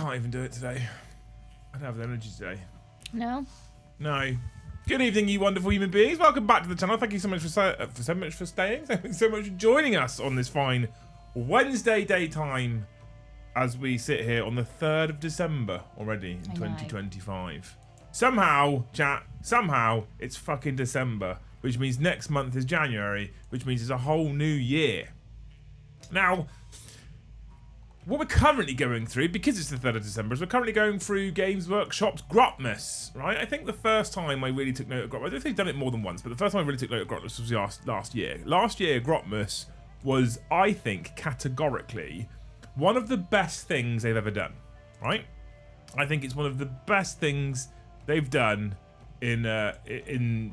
can't even do it today. I don't have the energy today. No? No. Good evening, you wonderful human beings. Welcome back to the channel. Thank you so much for staying. Thank you so much for joining us on this fine Wednesday daytime as we sit here on the 3rd of December already in 2025. Somehow, chat, it's fucking December, which means next month is January, which means it's a whole new year. Now, what we're currently going through, because it's the 3rd of December, is we're currently going through Games Workshop's grotmass, right? I think the first time I really took note of grotmass, I don't think they've done it more than once, but the first time I really took note of grotmass was last year. Last year, grotmass was, I think, categorically one of the best things they've ever done, right? I think it's one of the best things they've done in the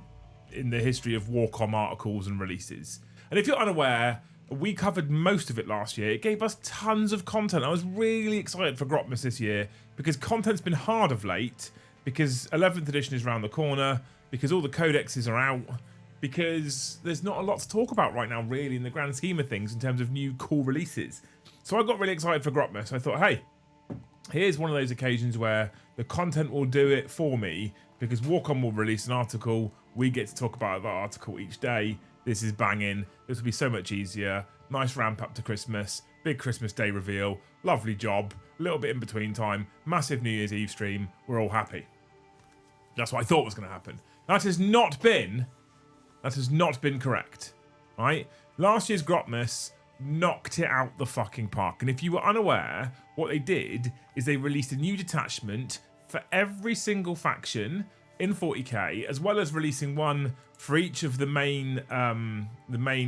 history of Warcom articles and releases. And if you're unaware, we covered most of it last year. It gave us tons of content. I was really excited for grotmass this year because content's been hard of late, because 11th edition is around the corner, because all the codexes are out, because there's not a lot to talk about right now really in the grand scheme of things in terms of new cool releases. So I got really excited for grotmass. I thought, hey, here's one of those occasions where the content will do it for me, because Warcom will release an article. We get to talk about that article each day. This is banging. This will be so much easier. Nice ramp up to Christmas. Big Christmas Day reveal. Lovely job. A little bit in between time. Massive New Year's Eve stream. We're all happy. That's what I thought was going to happen. That has not been correct. Right? Last year's grotmass knocked it out the fucking park. And if you were unaware, what they did is they released a new detachment for every single faction in 40k, as well as releasing one for each of the main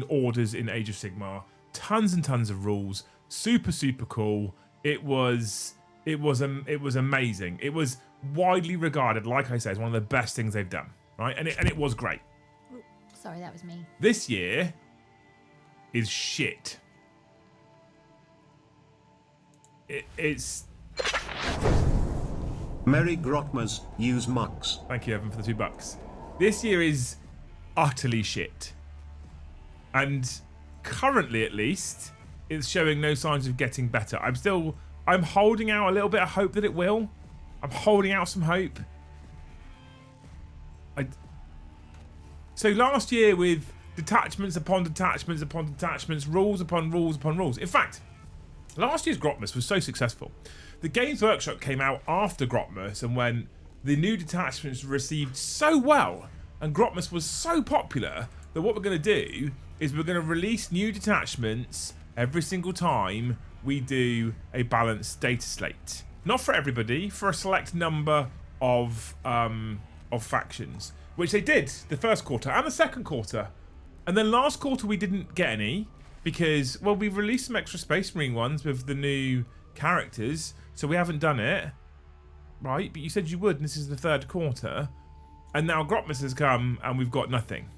orders in Age of Sigmar. Tons and tons of rules. Super cool. It was amazing. It was widely regarded, like I said, as one of the best things they've done. Right, and it was great. Ooh, sorry, that was me. This year is shit. It's. Merry Grotmas, use mucks. Thank you, Evan, for the $2. This year is utterly shit. And currently, at least, it's showing no signs of getting better. I'm holding out a little bit of hope that it will. I'm holding out some hope. So last year with detachments upon detachments upon detachments, rules upon rules upon rules. In fact, last year's grotmass was so successful. The Games Workshop came out after grotmass, and when the new detachments received so well and grotmass was so popular that what we're going to do is we're going to release new detachments every single time we do a balanced data slate. Not for everybody, for a select number of factions, which they did the first quarter and the second quarter. And then last quarter we didn't get any because, well, we released some extra Space Marine ones with the new characters, so we haven't done it, right? But you said you would, and this is the third quarter, and now grotmass has come and we've got nothing.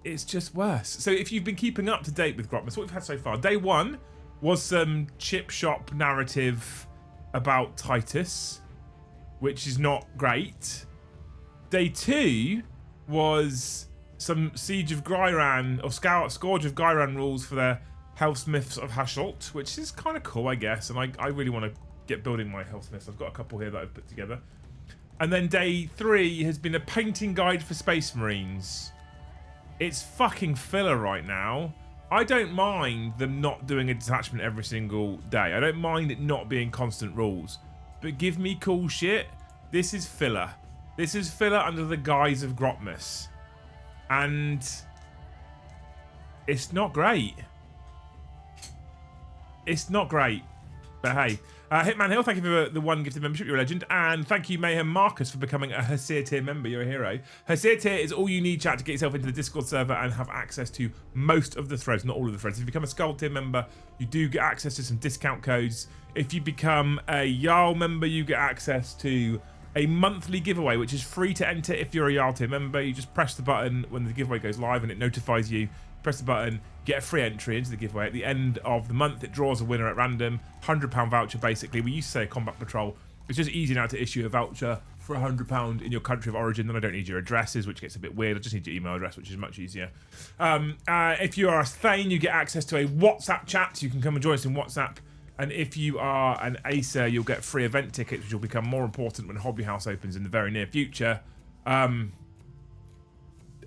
It's just worse. So if you've been keeping up to date with grotmass, what we've had so far, day one was some chip shop narrative about Titus, which is not great. Day two was some Siege of Ghyran, or Scourge of Ghyran rules for their Healthsmiths of Hasholt, which is kind of cool, I guess. And I really want to get building my Healthsmiths. I've got a couple here that I've put together. And then day three has been a painting guide for Space Marines. It's fucking filler right now. I don't mind them not doing a detachment every single day. I don't mind it not being constant rules. But give me cool shit. This is filler. This is filler under the guise of grotmass. And it's not great. It's not great. But hey, Hitman Hill, thank you for the one gifted membership. You're a legend. And thank you, Mayhem Marcus, for becoming a Hasir tier member. You're a hero. Hasir tier is all you need, chat, to get yourself into the Discord server and have access to most of the threads, not all of the threads. If you become a Skull tier member, you do get access to some discount codes. If you become a Jarl member, you get access to a monthly giveaway, which is free to enter if you're a Jarl tier member. You just press the button when the giveaway goes live and it notifies you. Press the button, get a free entry into the giveaway. At the end of the month, it draws a winner at random. £100 voucher, basically. We used to say a combat patrol. It's just easy now to issue a voucher for £100 in your country of origin. Then I don't need your addresses, which gets a bit weird. I just need your email address, which is much easier. If you are a Thane, you get access to a WhatsApp chat. So you can come and join us in WhatsApp. And if you are an Acer, you'll get free event tickets, which will become more important when Hobby House opens in the very near future.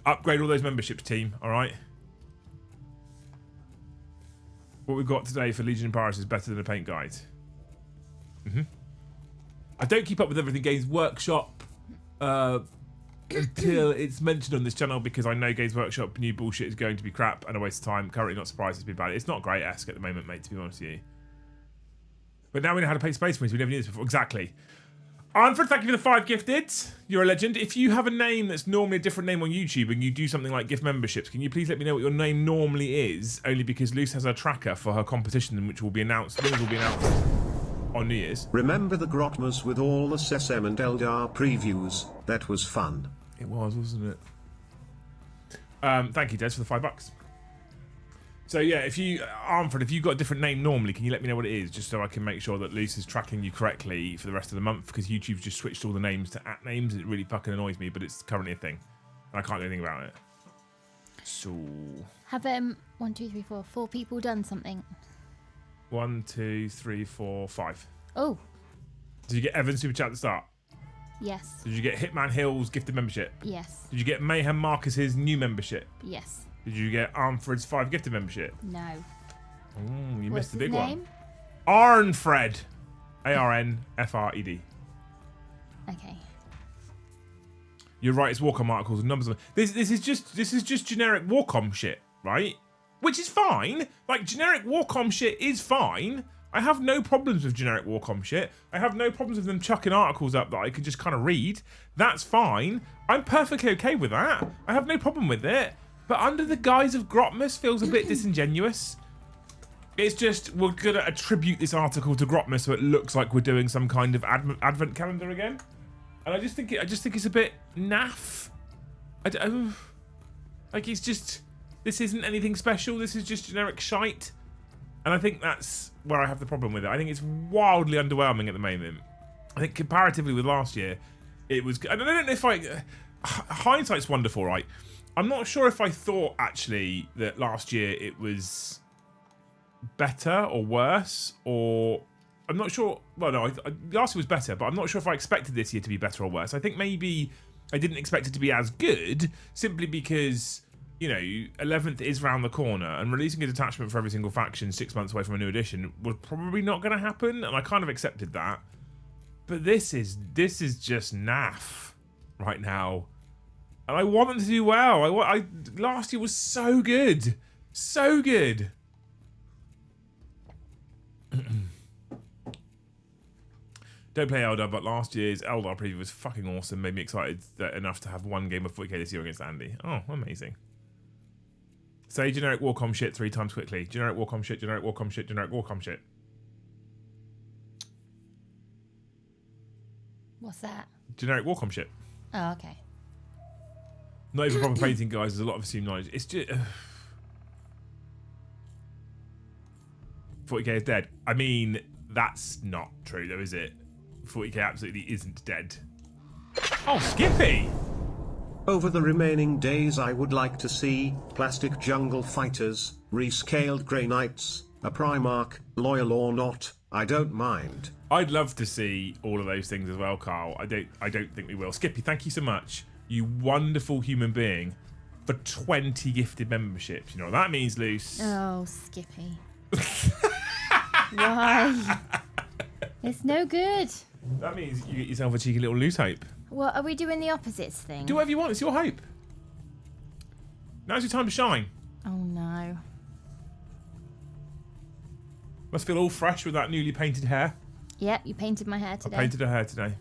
Upgrade all those memberships, team. All right. What we've got today for Legion in Paris is better than a paint guide. I don't keep up with everything Games Workshop until it's mentioned on this channel, because I know Games Workshop new bullshit is going to be crap and a waste of time. Currently not surprised it's been bad. It's not great-esque at the moment, mate, to be honest with you. But now we know how to pay Space Marines. We never knew this before. Exactly. Arnford, thank you for the 5 gifted. You're a legend. If you have a name that's normally a different name on YouTube and you do something like gift memberships, can you please let me know what your name normally is? Only because Luce has a tracker for her competition, which will be announced. Winners will be announced on New Year's. Remember the grotmass with all the Sesam and Eldar previews? That was fun. It was, wasn't it? Thank you, Des, for the $5. So yeah, if you, Arnford, if you've got a different name normally, can you let me know what it is, just so I can make sure that Luce is tracking you correctly for the rest of the month, because YouTube's just switched all the names to @ names. It really fucking annoys me, but it's currently a thing, and I can't do anything about it. So Have 1, 2, 3, 4, 4 people done something? 1, 2, 3, 4, 5. Oh, Did you get Evan's super chat at the start? yes, Did you get Hitman Hill's gifted membership? yes, Did you get Mayhem Marcus's new membership? yes. Did you get Arnfred's 5 gifted membership? No. Ooh, you What's missed the his big name? one. Arnfred. ARNFRED. Okay. You're right, it's Warcom articles and numbers. This is just generic Warcom shit, right? Which is fine. Like, generic Warcom shit is fine. I have no problems with generic Warcom shit. I have no problems with them chucking articles up that I can just kind of read. That's fine. I'm perfectly okay with that. I have no problem with it. But under the guise of grotmass feels a bit disingenuous. It's just, we're going to attribute this article to grotmass so it looks like we're doing some kind of advent calendar again. And I just think it's a bit naff. Like, it's just, this isn't anything special. This is just generic shite. And I think that's where I have the problem with it. I think it's wildly underwhelming at the moment. I think comparatively with last year, it was, and I don't know if hindsight's wonderful, right? I'm not sure if I thought, actually, that last year it was better or worse, or I'm not sure. Well, no, last year was better, but I'm not sure if I expected this year to be better or worse. I think maybe I didn't expect it to be as good, simply because, you know, 11th is round the corner, and releasing a detachment for every single faction 6 months away from a new edition was probably not going to happen, and I kind of accepted that. But this is just naff right now. And I want them to do well. Last year was so good. So good. Don't play Eldar, but last year's Eldar preview was fucking awesome. Made me excited enough to have one game of 40k this year against Andy. Oh, amazing. Say generic Warcom shit 3 times quickly. Generic Warcom shit, generic Warcom shit, generic Warcom shit. What's that? Generic Warcom shit. Oh, okay. Not even proper painting, guys. There's a lot of assumed knowledge. It's just 40k is dead. I mean, that's not true, though, is it? 40k absolutely isn't dead. Oh, Skippy! Over the remaining days I would like to see plastic jungle fighters, rescaled Grey Knights, a Primarch, loyal or not, I don't mind. I'd love to see all of those things as well, Carl. I don't think we will. Skippy, thank you so much, you wonderful human being, for 20 gifted memberships. You know what that means, Luce? Oh, Skippy. Why? It's no good. That means you get yourself a cheeky little loose hope. Well, are we doing the opposites thing? Do whatever you want. It's your hope. Now's your time to shine. Oh, no. Must feel all fresh with that newly painted hair. Yep, you painted my hair I today. painted her hair today.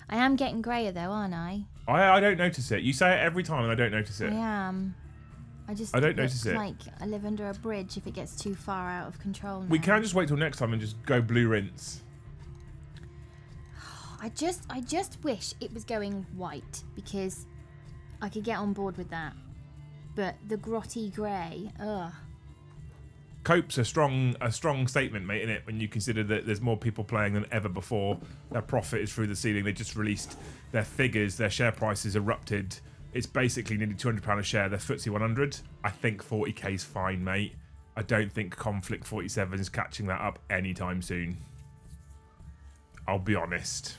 I am getting greyer, though, aren't I? I don't notice it. You say it every time and I don't notice it. I am. I don't notice it. Like I live under a bridge if it gets too far out of control now. We can just wait till next time and just go blue rinse. I just wish it was going white, because I could get on board with that. But the grotty grey, ugh. Cope's a strong statement, mate, innit? When you consider that there's more people playing than ever before, their profit is through the ceiling. They just released their figures, their share prices erupted. It's basically nearly £200 a share. They're FTSE 100. I think 40k is fine, mate. I don't think Conflict 47 is catching that up anytime soon. I'll be honest.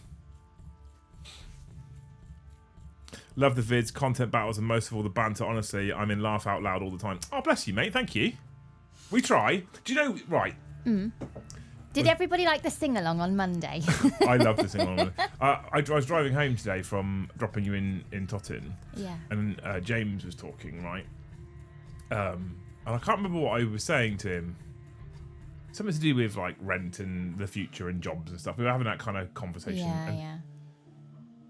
Love the vids, content battles, and most of all the banter. Honestly, I'm in laugh out loud all the time. Oh, bless you, mate. Thank you. We try. Do you know, right. Did everybody like the sing-along on Monday? I love the sing-along. I was driving home today from dropping you in Totton. Yeah. And James was talking, right? And I can't remember what I was saying to him. Something to do with like rent and the future and jobs and stuff. We were having that kind of conversation. Yeah.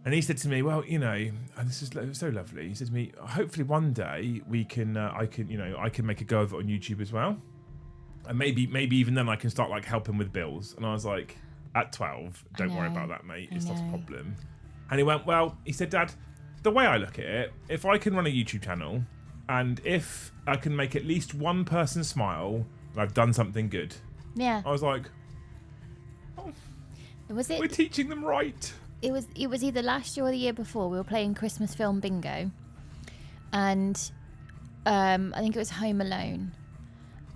And he said to me, "Well, you know, and this is so lovely." He said to me, "Hopefully one day we can, I can make a go of it on YouTube as well, and maybe even then I can start like helping with bills." And I was like, "At 12, don't worry about that, mate. It's not a problem." And he went, "Well," he said, "Dad, the way I look at it, if I can run a YouTube channel, and if I can make at least one person smile, then I've done something good." Yeah. I was like, "Oh, we're teaching them right." It was either last year or the year before. We were playing Christmas film bingo, and I think it was Home Alone,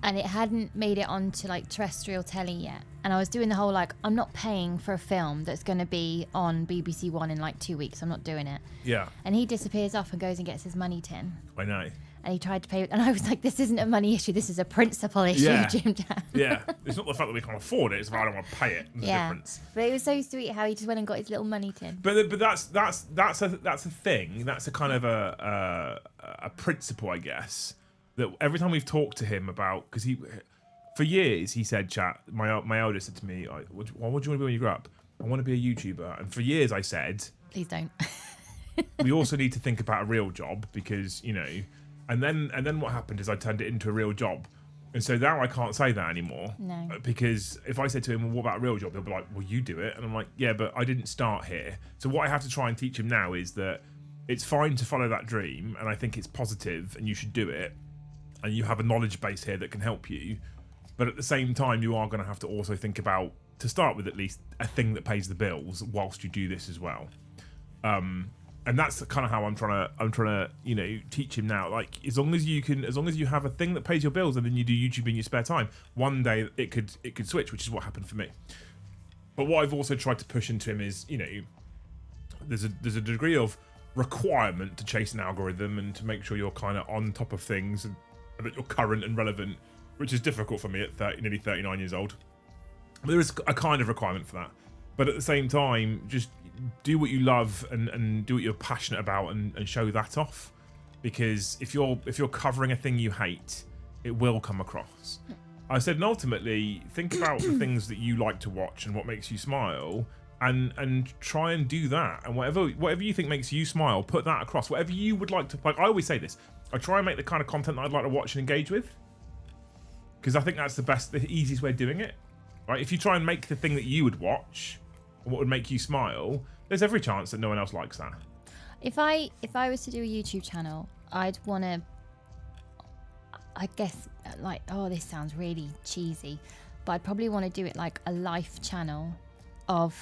and it hadn't made it onto like terrestrial telly yet. And I was doing the whole like, I'm not paying for a film that's going to be on BBC One in like 2 weeks. I'm not doing it. Yeah. And he disappears off and goes and gets his money tin. I know. And he tried to pay, and I was like, "This isn't a money issue. This is a principle issue, Jim Dad." Yeah, it's not the fact that we can't afford it; it's about I don't want to pay it. There's a difference. But it was so sweet how he just went and got his little money tin. But that's a thing. That's a kind of a principle, I guess. That every time we've talked to him about, because for years he said, "Chat." My eldest said to me, "What do you want to be when you grow up?" "I want to be a YouTuber." And for years I said, "Please don't." We also need to think about a real job because you know. And then what happened is I turned it into a real job. And so now I can't say that anymore. No. Because if I said to him, "Well, what about a real job?" He'll be like, "Well, you do it." And I'm like, "Yeah, but I didn't start here." So what I have to try and teach him now is that it's fine to follow that dream. And I think it's positive and you should do it. And you have a knowledge base here that can help you. But at the same time, you are going to have to also think about, to start with at least, a thing that pays the bills whilst you do this as well. And that's kind of how I'm trying to, you know, teach him now. Like, as long as you have a thing that pays your bills and then you do YouTube in your spare time, one day it could switch, which is what happened for me. But what I've also tried to push into him is, you know, there's a degree of requirement to chase an algorithm and to make sure you're kind of on top of things and that you're current and relevant, which is difficult for me at nearly 39 years old. But there is a kind of requirement for that. But at the same time, just do what you love and do what you're passionate about and show that off. Because if you're covering a thing you hate, it will come across. I said, and ultimately, think about the things that you like to watch and what makes you smile, and try and do that. And whatever you think makes you smile, put that across. Whatever you would like to, like I always say this, I try and make the kind of content that I'd like to watch and engage with. Because I think that's the easiest way of doing it. Right? If you try and make the thing that you would watch, what would make you smile, there's every chance that no one else likes that. If I was to do a YouTube channel, I'd want to, I guess, like, oh, this sounds really cheesy, but I'd probably want to do it like a life channel of,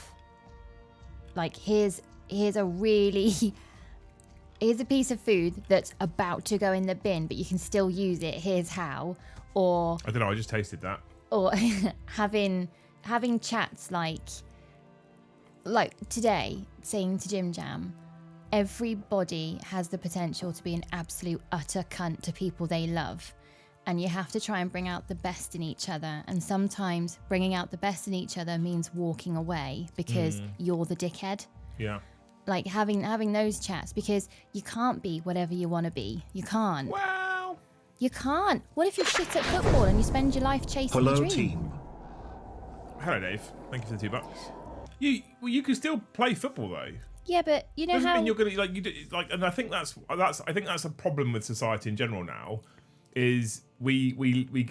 like, here's a piece of food that's about to go in the bin, but you can still use it. Here's how. Or I don't know. I just tasted that. Or having chats like today, saying to Jim Jam, everybody has the potential to be an absolute utter cunt to people they love. And you have to try and bring out the best in each other. And sometimes bringing out the best in each other means walking away because you're the dickhead. Yeah. Like having those chats, because you can't be whatever you want to be. You can't. Wow. You can't. What if you're shit at football and you spend your life chasing your dream? Team. Hello, Dave. Thank you for the $2. You can still play football though. Yeah, but you know Doesn't how mean you're gonna and I think that's a problem with society in general now. Is we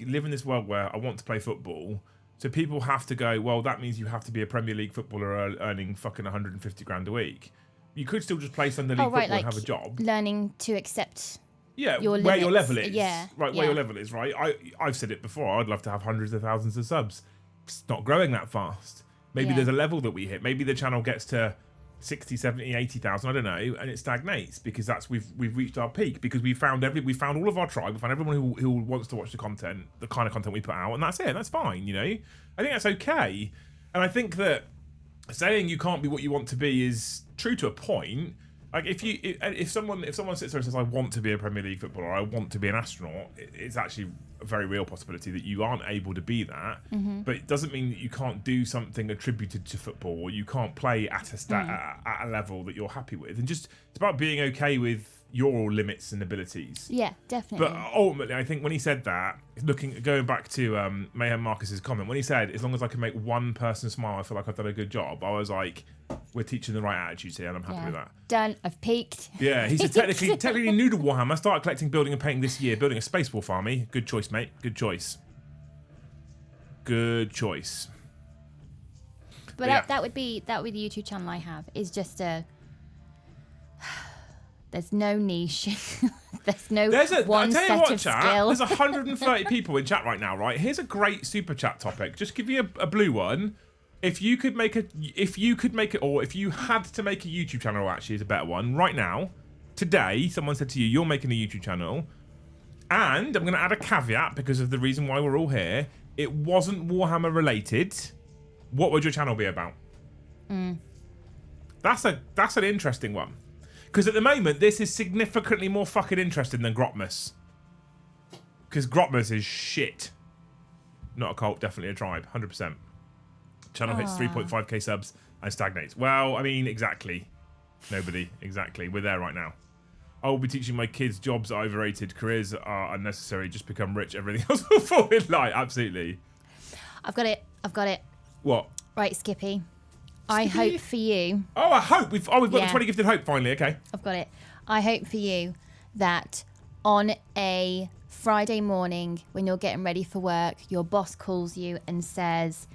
live in this world where I want to play football, so people have to go, well, that means you have to be a Premier League footballer earning fucking 150 grand a week. You could still just play Sunday League football and have a job. Learning to accept Yeah, your where your limits. level is. Yeah, Right, where your level is, right? I've said it before, I'd love to have hundreds of thousands of subs. It's not growing that fast. Maybe there's a level that we hit. Maybe the channel gets to 60, 70, 80,000, I don't know, and it stagnates because we've reached our peak because we found all of our tribe, we found everyone who wants to watch the content, the kind of content we put out, and that's it. That's fine, you know? I think that's okay. And I think that saying you can't be what you want to be is true to a point. Like if someone sits there and says I want to be a Premier League footballer, I want to be an astronaut, it's actually a very real possibility that you aren't able to be that. But it doesn't mean that you can't do something attributed to football, or you can't play at a level that you're happy with. And just it's about being okay with your limits and abilities. Yeah, definitely. But ultimately, I think when he said that, going back to Mayhem Marcus's comment, when he said, as long as I can make one person smile, I feel like I've done a good job, I was like, we're teaching the right attitudes here, and I'm happy with that. Done. I've peaked. Yeah, he said technically Noodle Warhammer, started collecting, building and painting this year, building a Space Wolf army. Good choice, mate. Good choice. Good choice. But that would be the YouTube channel I have, is just a... There's no niche. There's one set of skills. There's 130 people in chat right now, right? Here's a great super chat topic. Just give you a blue one. If you had to make a YouTube channel, actually is a better one. Right now, today, someone said to you, you're making a YouTube channel. And I'm going to add a caveat because of the reason why we're all here. It wasn't Warhammer related. What would your channel be about? That's an interesting one. Because at the moment, this is significantly more fucking interesting than grotmass. Because grotmass is shit. Not a cult, definitely a tribe, 100%. Channel hits 3.5k subs and stagnates. Well, I mean, exactly. Nobody, exactly. We're there right now. I will be teaching my kids jobs are overrated, careers are unnecessary, just become rich, everything else will fall in line. Absolutely. I've got it. What? Right, Skippy. I hope for you. Oh, I hope. We've got the 20 gifted hope finally. Okay. I've got it. I hope for you that on a Friday morning when you're getting ready for work, your boss calls you and says,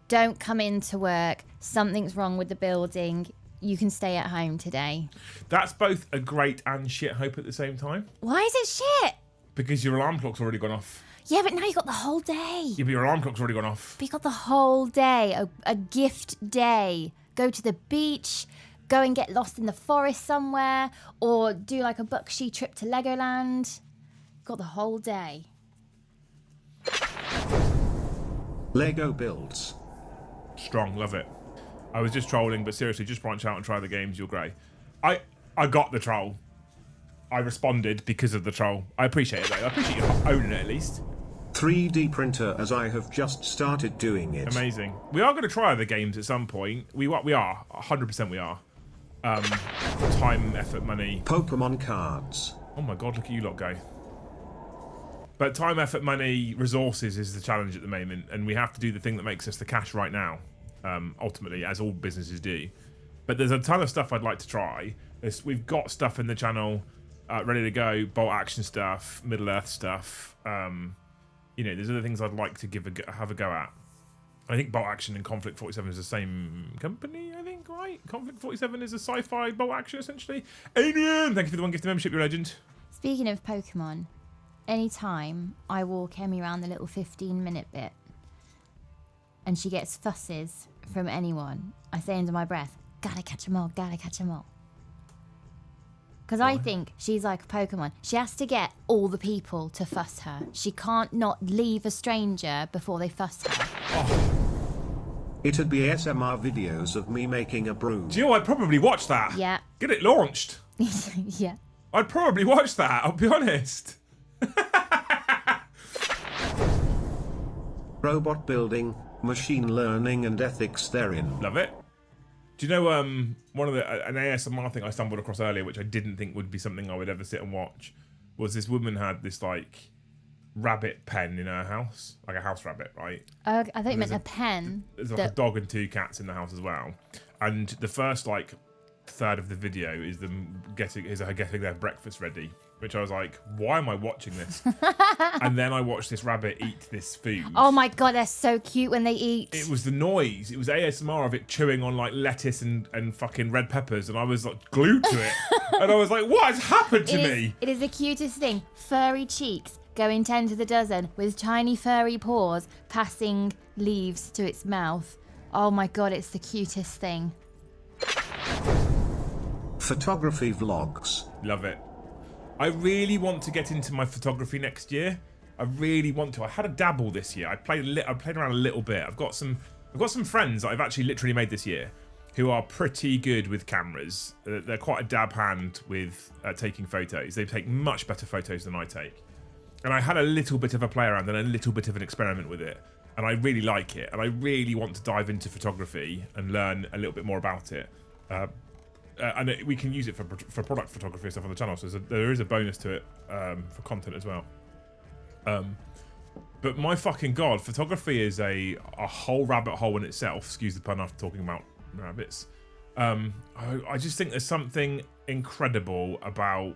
don't come into work. Something's wrong with the building. You can stay at home today. That's both a great and shit hope at the same time. Why is it shit? Because your alarm clock's already gone off. Yeah, but now you got the whole day. Yeah, but your alarm clock's already gone off. But you got the whole day, a gift day. Go to the beach, go and get lost in the forest somewhere, or do like a Buckshee trip to Legoland. Got the whole day. Lego builds. Strong, love it. I was just trolling, but seriously, just branch out and try the games, you're great. I got the troll. I responded because of the troll. I appreciate it though. I appreciate you owning it at least. 3D printer, as I have just started doing it. Amazing. We are going to try other games at some point. We are. 100% we are. Time, effort, money. Pokemon cards. Oh my god, look at you lot go. But time, effort, money, resources is the challenge at the moment, and we have to do the thing that makes us the cash right now, ultimately, as all businesses do. But there's a ton of stuff I'd like to try. We've got stuff in the channel ready to go, bolt action stuff, Middle Earth stuff. You know, there's other things I'd like to have a go at. I think Bolt Action and Conflict 47 is the same company, I think, right? Conflict 47 is a sci-fi Bolt Action, essentially. Adrian, thank you for the one gift membership, you're a legend. Speaking of Pokemon, anytime I walk Emmy around the little 15-minute bit and she gets fusses from anyone, I say under my breath, gotta catch them all, gotta catch them all. Because I think she's like a Pokemon. She has to get all the people to fuss her. She can't not leave a stranger before they fuss her. Oh. It'd be SMR videos of me making a brew. Do you know, I'd probably watch that. Yeah. Get it launched. Yeah. I'd probably watch that, I'll be honest. Robot building, machine learning and ethics therein. Love it. Do you know an ASMR thing I stumbled across earlier, which I didn't think would be something I would ever sit and watch, was this woman had this like rabbit pen in her house, like a house rabbit, right? I thought you meant a pen. There's like a dog and 2 cats in the house as well. And the first like third of the video is her getting their breakfast ready. which I was like, why am I watching this? And then I watched this rabbit eat this food. Oh my god, they're so cute when they eat. It was the noise. It was ASMR of it chewing on like lettuce and fucking red peppers, and I was like glued to it. And I was like, what has happened to me? It is the cutest thing. Furry cheeks going 10 to the dozen with tiny furry paws passing leaves to its mouth. Oh my god, it's the cutest thing. Photography vlogs. Love it. I really want to get into my photography next year. I really want to. I had a dabble this year. I played around a little bit. I've got some friends that I've actually literally made this year who are pretty good with cameras. They're quite a dab hand with taking photos. They take much better photos than I take. And I had a little bit of a play around and a little bit of an experiment with it. And I really like it. And I really want to dive into photography and learn a little bit more about it. And we can use it for product photography and stuff on the channel. So there is a bonus to it for content as well. But my fucking god, photography is a whole rabbit hole in itself. Excuse the pun after talking about rabbits. I just think there's something incredible about.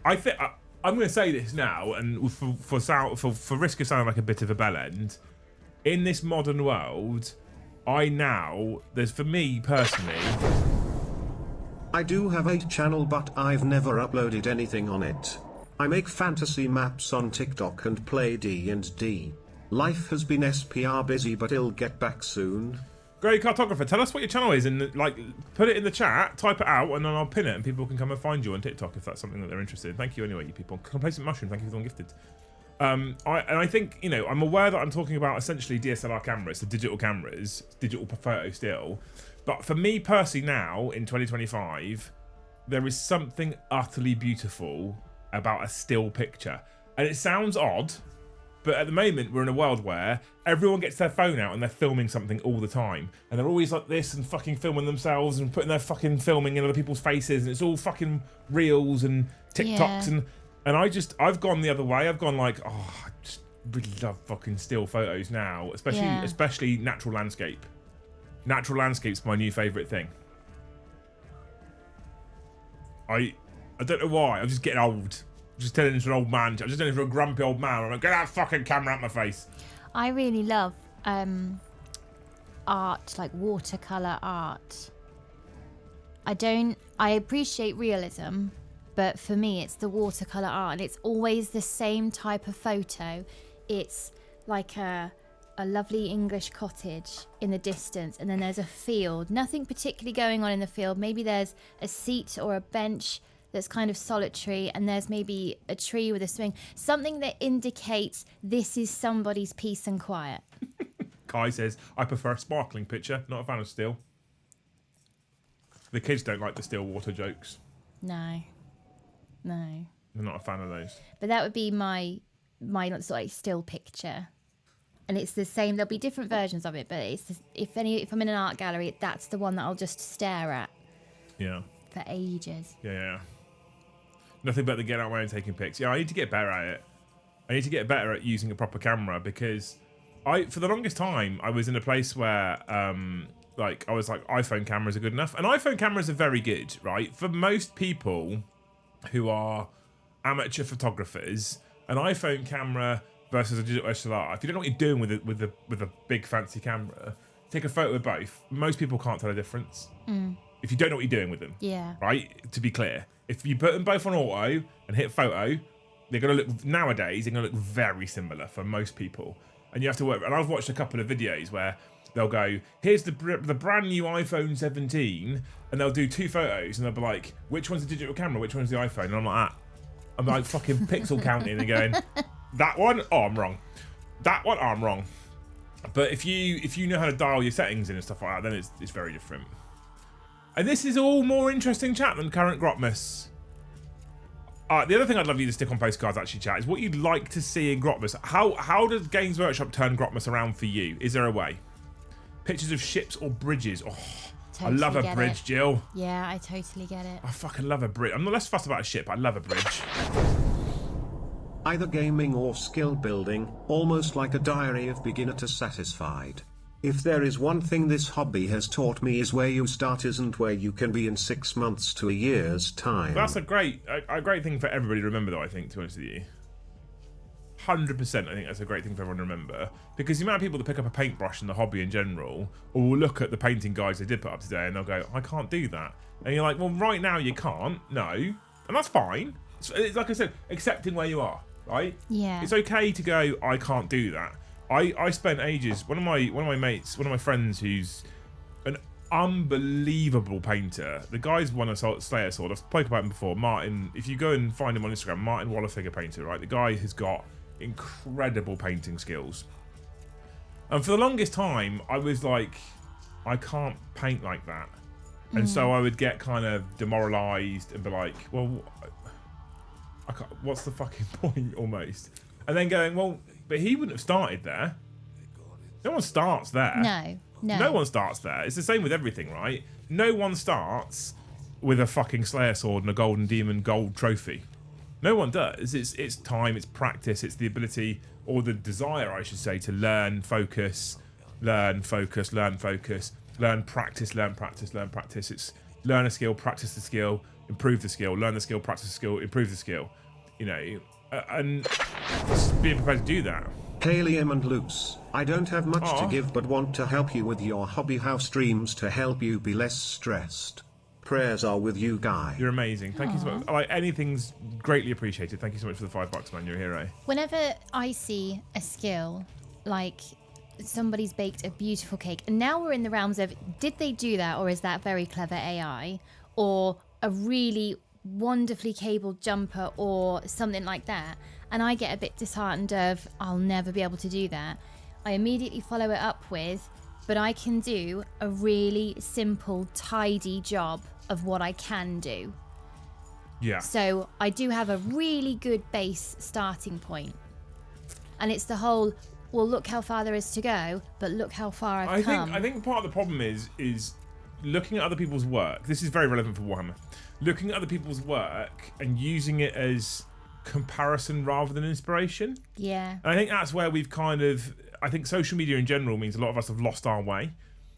I'm going to say this now, and for risk of sounding like a bit of a bellend, in this modern world, there's for me personally. I do have a channel, but I've never uploaded anything on it. I make fantasy maps on TikTok and play D&D. Life has been SPR busy, but it'll get back soon. Great cartographer, tell us what your channel is and put it in the chat, type it out, and then I'll pin it and people can come and find you on TikTok if that's something that they're interested in. Thank you anyway, you people. Complacent Mushroom, thank you for the one gifted. I think, I'm aware that I'm talking about essentially DSLR cameras, the digital cameras, digital photo still. But for me personally now, in 2025, there is something utterly beautiful about a still picture. And it sounds odd, but at the moment we're in a world where everyone gets their phone out and they're filming something all the time. And they're always like this and fucking filming themselves and putting their fucking filming in other people's faces. And it's all fucking reels and TikToks. Yeah. And I've gone the other way. I've gone like, oh, I just really love fucking still photos now, especially natural landscape. Natural landscape's my new favourite thing. I don't know why. I'm just getting old. I'm just turning into an old man. I'm just turning into a grumpy old man. I'm like, get that fucking camera out my face. I really love art, like watercolour art. I appreciate realism, but for me it's the watercolour art, and it's always the same type of photo. It's like a lovely English cottage in the distance, and then there's a field. Nothing particularly going on in the field. Maybe there's a seat or a bench that's kind of solitary, and there's maybe a tree with a swing. Something that indicates this is somebody's peace and quiet. Kai says, I prefer a sparkling picture, not a fan of still. The kids don't like the still water jokes. No. I'm not a fan of those. But that would be my sort of like still picture. And it's the same. There'll be different versions of it, but it's if I'm in an art gallery, that's the one that I'll just stare at. Yeah. For ages. Yeah. Nothing better than getting out of my own taking pics. Yeah, I need to get better at it. I need to get better at using a proper camera, because for the longest time I was in a place where I was like, iPhone cameras are good enough, and iPhone cameras are very good, right? For most people who are amateur photographers, an iPhone camera versus a digital SLR, if you don't know what you're doing with a big fancy camera, take a photo of both. Most people can't tell the difference. If you don't know what you're doing with them. Yeah. Right? To be clear. If you put them both on auto and hit photo, they're going to look, nowadays, they're going to look very similar for most people. And you have to work. And I've watched a couple of videos where they'll go, here's the brand new iPhone 17, and they'll do two photos, and they'll be like, which one's the digital camera, which one's the iPhone? And I'm like, I'm like fucking pixel counting and going, that one? Oh, I'm wrong. That one? Oh, I'm wrong. But if you know how to dial your settings in and stuff like that, then it's very different. And this is all more interesting chat than current grotmass. The other thing I'd love you to stick on postcards, actually, chat, is what you'd like to see in grotmass. How does Games Workshop turn grotmass around for you? Is there a way? Pictures of ships or bridges? Oh, totally, I love a bridge, Jill. Yeah, I totally get it. I fucking love a bridge. I'm not less fussed about a ship. I love a bridge. Either gaming or skill building, almost like a diary of beginner to satisfied. If there is one thing this hobby has taught me is where you start isn't where you can be in 6 months to a year's time. That's a great thing for everybody to remember, though, I think, to be honest with you. 100%, I think that's a great thing for everyone to remember. Because the amount of people that pick up a paintbrush in the hobby in general, or will look at the painting guides they did put up today and they'll go, I can't do that. And you're like, well, right now you can't. No. And that's fine. It's like I said, accepting where you are, right? Yeah. It's okay to go, I can't do that. I spent ages, one of my friends who's an unbelievable painter. The guy's won a Slayer sword. I've spoken about him before. Martin, if you go and find him on Instagram, Martin Waller figure painter, right? The guy has got incredible painting skills. And for the longest time, I was like, I can't paint like that. And so I would get kind of demoralized and be like, well, I can't, what's the fucking point almost? And then going, well, but he wouldn't have started there. No one starts there. No one starts there. It's the same with everything, right? No one starts with a fucking Slayer sword and a golden demon gold trophy. No one does. It's time, it's practice, it's the ability, or the desire, I should say, to learn, focus, learn, practice. It's learn a skill, practice the skill, improve the skill, learn the skill, practice the skill, improve the skill. You know, and just being prepared to do that. Helium and Luce, I don't have much to give but want to help you with your hobby house dreams to help you be less stressed. Prayers are with you, Guy. You're amazing. Thank you so much. Like, anything's greatly appreciated. Thank you so much for the $5, man. You're a hero. Whenever I see a skill, like somebody's baked a beautiful cake, and now we're in the realms of, did they do that, or is that very clever AI, or a really wonderfully cabled jumper, or something like that, and I get a bit disheartened of, I'll never be able to do that. I immediately follow it up with, but I can do a really simple, tidy job of what I can do. Yeah. So I do have a really good base starting point. And it's the whole, well, look how far there is to go, but look how far I've come. I think part of the problem is looking at other people's work. This is very relevant for Warhammer. Looking at other people's work and using it as comparison rather than inspiration. Yeah. And I think that's where we've kind of, I think social media in general means a lot of us have lost our way.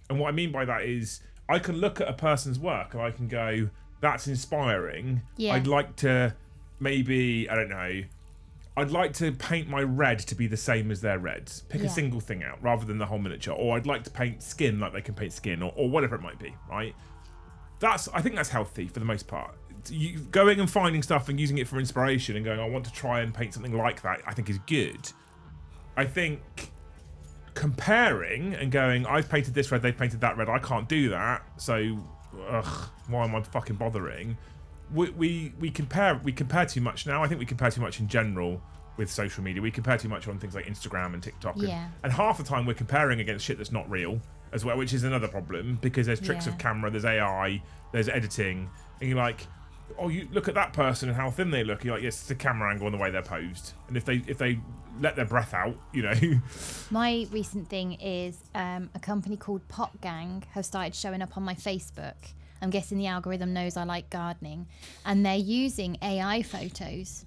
And what I mean by that is I can look at a person's work and I can go, that's inspiring. Yeah. I'd like to maybe, I don't know, I'd like to paint my red to be the same as their reds. Pick a single thing out rather than the whole miniature. Or I'd like to paint skin like they can paint skin, or whatever it might be, right? I think that's healthy for the most part. You going and finding stuff and using it for inspiration and going, I want to try and paint something like that, I think is good. I think comparing and going, I've painted this red, they've painted that red, I can't do that, so why am I fucking bothering? We compare too much now. I think we compare too much in general with social media. We compare too much on things like Instagram and TikTok. And half the time we're comparing against shit that's not real as well, which is another problem, because there's tricks of camera, there's AI, there's editing, and you're like, oh, you look at that person and how thin they look. You're like, yes, it's the camera angle and the way they're posed. And if they let their breath out, you know. My recent thing is a company called Pot Gang have started showing up on my Facebook. I'm guessing the algorithm knows I like gardening, and they're using AI photos.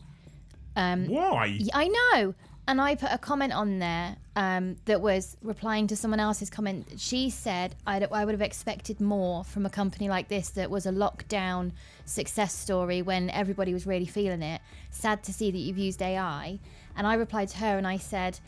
Why? I know. And I put a comment on there that was replying to someone else's comment. She said, I would have expected more from a company like this that was a lockdown success story when everybody was really feeling it. Sad to see that you've used AI. And I replied to her and I said,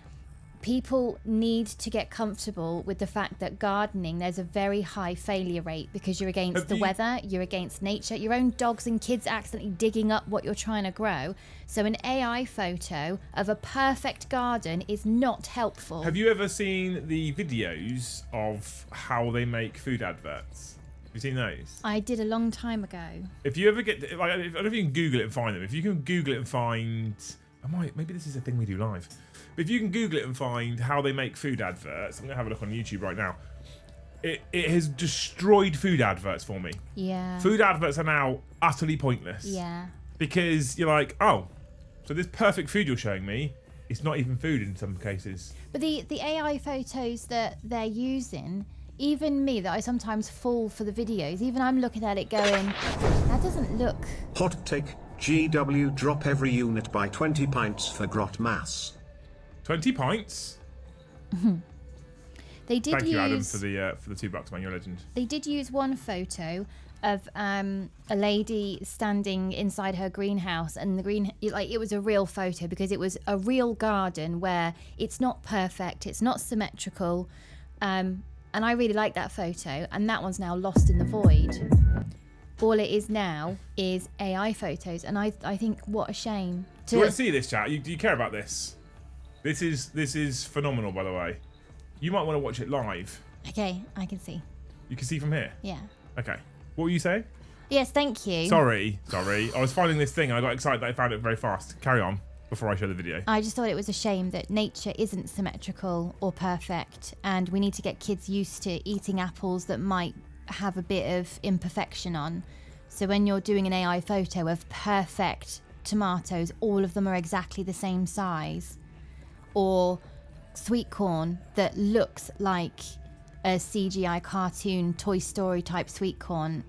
people need to get comfortable with the fact that gardening, there's a very high failure rate because you're against the weather, you're against nature, your own dogs and kids accidentally digging up what you're trying to grow. So an AI photo of a perfect garden is not helpful. Have you ever seen the videos of how they make food adverts? Have you seen those? I did a long time ago. If you ever get, like, I don't know if you can Google it and find them. If you can Google it and find, maybe this is a thing we do live. But if you can Google it and find how they make food adverts, I'm going to have a look on YouTube right now. It has destroyed food adverts for me. Yeah. Food adverts are now utterly pointless. Yeah. Because you're like, oh, so this perfect food you're showing me, it's not even food in some cases. But the AI photos that they're using, even me, that I sometimes fall for the videos, even I'm looking at it going, that doesn't look... Hot take, GW drop every unit by 20 pints for grotmass. 20 pints? They did Thank use, you, Adam, for the $2, man. You're a legend. They did use one photo of a lady standing inside her greenhouse, and it was a real photo because it was a real garden where it's not perfect, it's not symmetrical, and I really like that photo. And that one's now lost in the void. All it is now is AI photos, and I think what a shame. Do you want to see this, chat? Do you care about this? This is phenomenal, by the way. You might want to watch it live. Okay, I can see. You can see from here? Yeah. Okay. What were you saying? Yes, thank you. Sorry. I was finding this thing and I got excited that I found it very fast. Carry on before I show the video. I just thought it was a shame that nature isn't symmetrical or perfect, and we need to get kids used to eating apples that might have a bit of imperfection on. So when you're doing an AI photo of perfect tomatoes, all of them are exactly the same size, or sweet corn that looks like a CGI cartoon Toy Story type sweet corn,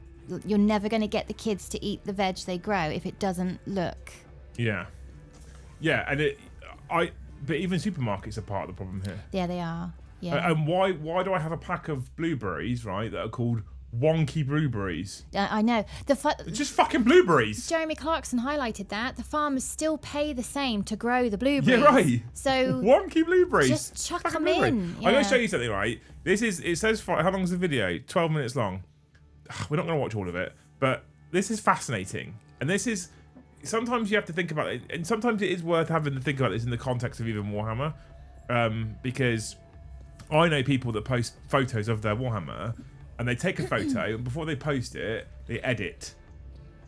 you're never going to get the kids to eat the veg they grow if it doesn't look. Yeah, and but even supermarkets are part of the problem here. Yeah, they are. Yeah. And why do I have a pack of blueberries, right, that are called wonky blueberries? I know. It's just fucking blueberries. Jeremy Clarkson highlighted that. The farmers still pay the same to grow the blueberries. Yeah, right. So wonky blueberries. Just chuck Fucking them in. Yeah. I'm going to show you something, right? It says, how long is the video? 12 minutes long. We're not going to watch all of it, but this is fascinating. And this is, sometimes you have to think about it, and sometimes it is worth having to think about this in the context of even Warhammer, because I know people that post photos of their Warhammer, and they take a photo, and before they post it, they edit,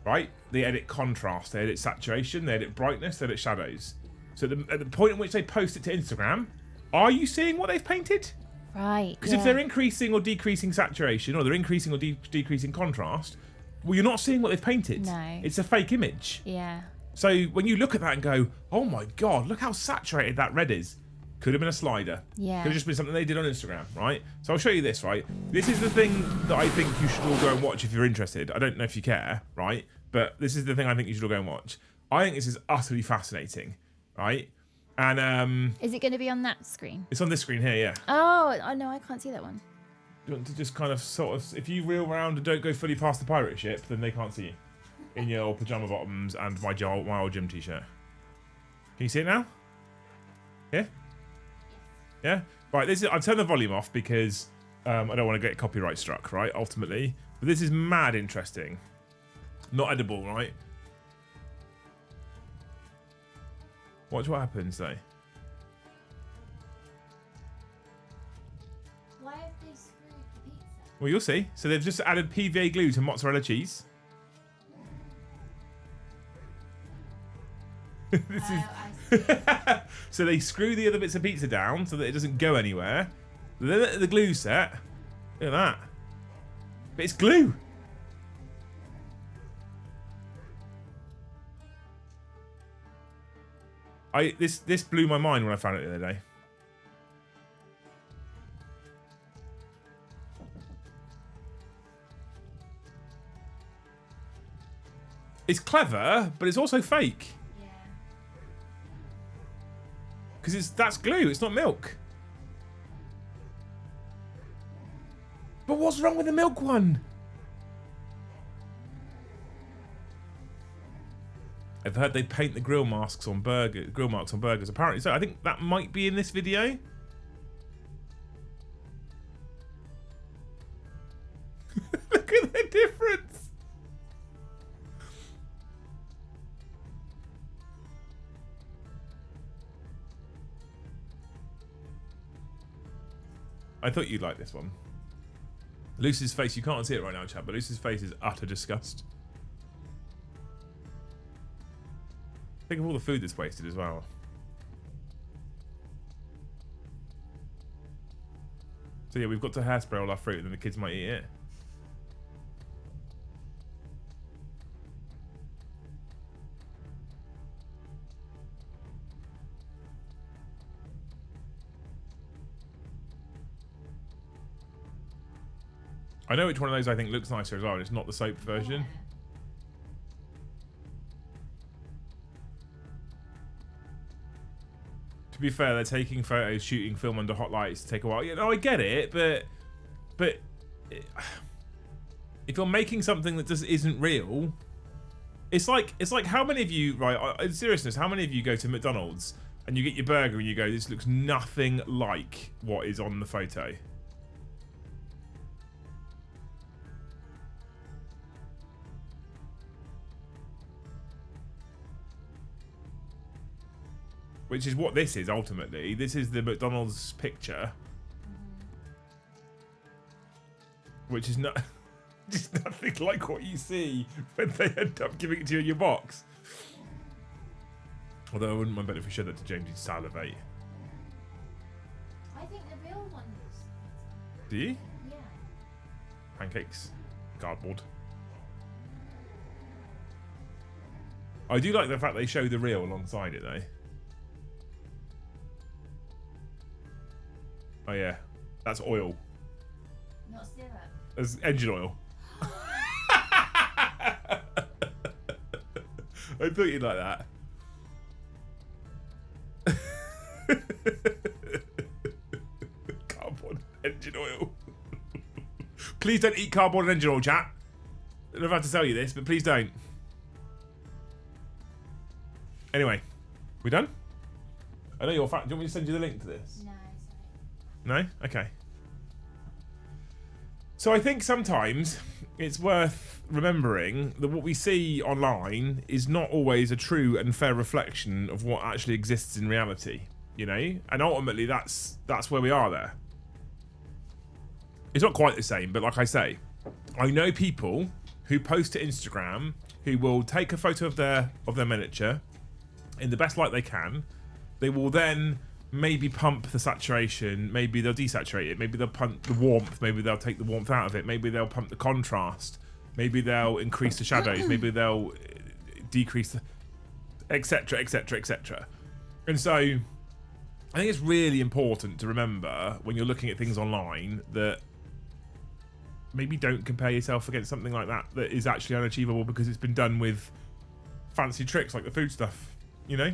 right? They edit contrast, they edit saturation, they edit brightness, they edit shadows. So at the point in which they post it to Instagram, are you seeing what they've painted? Right. Because if they're increasing or decreasing saturation, or they're increasing or decreasing contrast, well, you're not seeing what they've painted. No. It's a fake image. Yeah. So when you look at that and go, oh my God, look how saturated that red is. Could have been a slider. Yeah. Could have just been something they did on Instagram, right? So I'll show you this, right? This is the thing that I think you should all go and watch if you're interested. I don't know if you care, right? But this is the thing I think you should all go and watch. I think this is utterly fascinating, right? And is it going to be on that screen? it's on this screen here, yeah. Oh no, I can't see that one. You want to just kind of sort of, if you reel around and don't go fully past the pirate ship, then they can't see you in your pajama bottoms and my old gym t-shirt. Can you see it now? Yeah? Yeah? Right, I've turned the volume off because I don't want to get copyright struck, right, ultimately. But this is mad interesting. Not edible, right? Watch what happens, though. Why have they screwed the pizza? Well, you'll see. So they've just added PVA glue to mozzarella cheese. So they screw the other bits of pizza down so that it doesn't go anywhere. Then the glue set. Look at that. But it's glue. This blew my mind when I found it the other day. It's clever, but it's also fake. Yeah. Because that's glue, it's not milk. But what's wrong with the milk one? I've heard they paint the grill marks on burgers. Apparently, so I think that might be in this video. Look at the difference. I thought you'd like this one. Lucy's face, you can't see it right now, chat, but Lucy's face is utter disgust. Think of all the food that's wasted as well. So yeah, we've got to hairspray all our fruit and then the kids might eat it. I know which one of those I think looks nicer as well, and it's not the soap version. to be fair, they're taking photos, shooting film under hot lights to take a while. You know, I get it, but if you're making something that just isn't real, it's like how many of you, right? In seriousness, how many of you go to McDonald's and you get your burger and you go, this looks nothing like what is on the photo? Which is what this is ultimately. This is the McDonald's picture, which is not just nothing like what you see when they end up giving it to you in your box. Although I wouldn't mind better if we showed that to James, he'd salivate. I think the real one is. Do you? Yeah. Pancakes, cardboard. I do like the fact they show the real alongside it though. Oh yeah, that's oil. Not syrup. That's engine oil. I thought you'd like that. Cardboard engine oil. Please don't eat cardboard and engine oil, chat. I don't know if I have to tell you this, but please don't. Anyway, we done? I know you're fat. Do you want me to send you the link to this? No, No? Okay. So I think sometimes it's worth remembering that what we see online is not always a true and fair reflection of what actually exists in reality, you know? And ultimately that's where we are there. It's not quite the same, but like I say, I know people who post to Instagram who will take a photo of their miniature in the best light they can. They will then maybe pump the saturation, maybe they'll desaturate it, maybe they'll pump the warmth, maybe they'll take the warmth out of it, maybe they'll pump the contrast, maybe they'll increase the shadows, maybe they'll decrease the etc, etc, etc. And so I think it's really important to remember when you're looking at things online that maybe don't compare yourself against something like that that is actually unachievable because it's been done with fancy tricks like the food stuff, you know?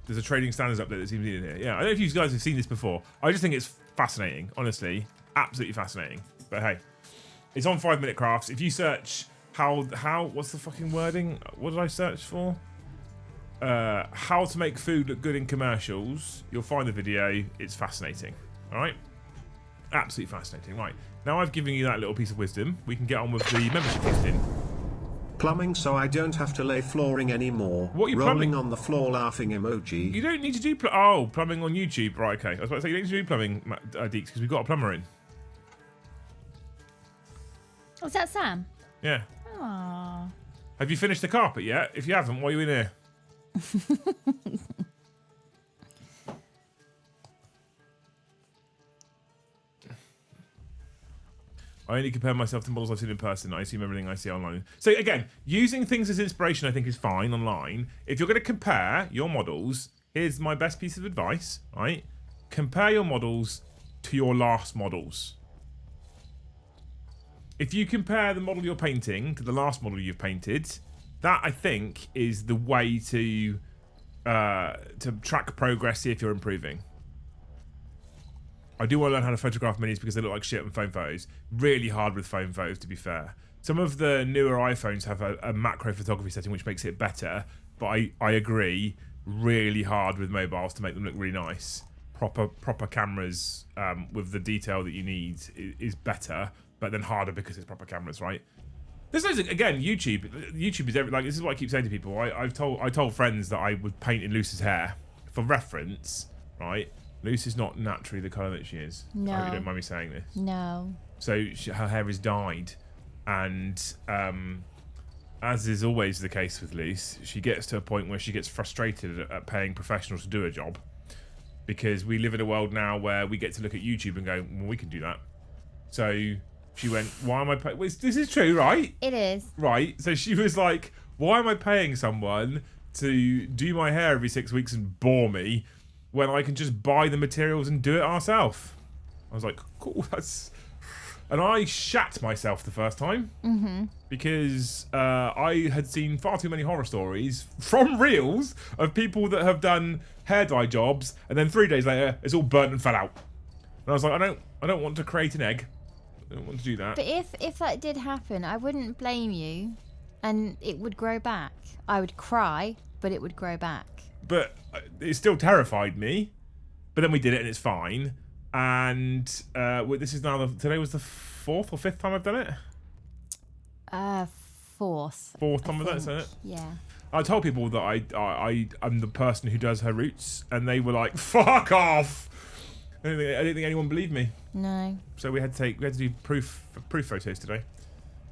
There's a trading standards update that seems in here. Yeah, I don't know if you guys have seen this before. I just think it's fascinating, honestly. Absolutely fascinating. But hey, it's on 5 Minute Crafts. If you search how, what's the fucking wording? What did I search for? How to make food look good in commercials. You'll find the video. It's fascinating. All right? Absolutely fascinating. Right. Now I've given you that little piece of wisdom. We can get on with the membership listing. Plumbing so I don't have to lay flooring anymore. What are you Rolling plumbing? on the floor laughing emoji. You don't need to do plumbing on YouTube. Right, okay. I was about to say you don't need to do plumbing, Deeks, because we've got a plumber in. Oh, is that Sam? Yeah. Aww. Have you finished the carpet yet? If you haven't, why are you in here? I only compare myself to models I've seen in person. I assume everything I see online. So again, using things as inspiration I think is fine online. If you're going to compare your models, here's my best piece of advice, right? Compare your models to your last models. If you compare the model you're painting to the last model you've painted, that I think is the way to track progress, see if you're improving. I do want to learn how to photograph minis because they look like shit on phone photos. Really hard with phone photos, to be fair. Some of the newer iPhones have a macro photography setting which makes it better, but I agree, really hard with mobiles to make them look really nice. Proper cameras with the detail that you need is better, but then harder because it's proper cameras, right? There's loads of, again, YouTube is like, this is what I keep saying to people. I told friends that I would paint in Luce's hair for reference, right? Luce is not naturally the colour that she is. No. I hope you don't mind me saying this. No. So her hair is dyed, and as is always the case with Luce, she gets to a point where she gets frustrated at paying professionals to do a job, because we live in a world now where we get to look at YouTube and go, well, we can do that. So she went, why am I paying? Well, this is true, right? It is. Right. So she was like, why am I paying someone to do my hair every 6 weeks and bore me when I can just buy the materials and do it ourselves? I was like, cool, that's And I shat myself the first time because I had seen far too many horror stories from reels of people that have done hair dye jobs, and then 3 days later it's all burnt and fell out. And I was like, I don't want to create an egg. I don't want to do that. But if that did happen, I wouldn't blame you, and it would grow back. I would cry, but it would grow back. But it still terrified me. But then we did it, and it's fine. And this is now today was the 4th or 5th time I've done it. Fourth. Fourth time I've done it, isn't it? Yeah. I told people that I'm the person who does her roots, and they were like, "Fuck off!" I didn't think anyone believed me. No. So we had to do proof photos today.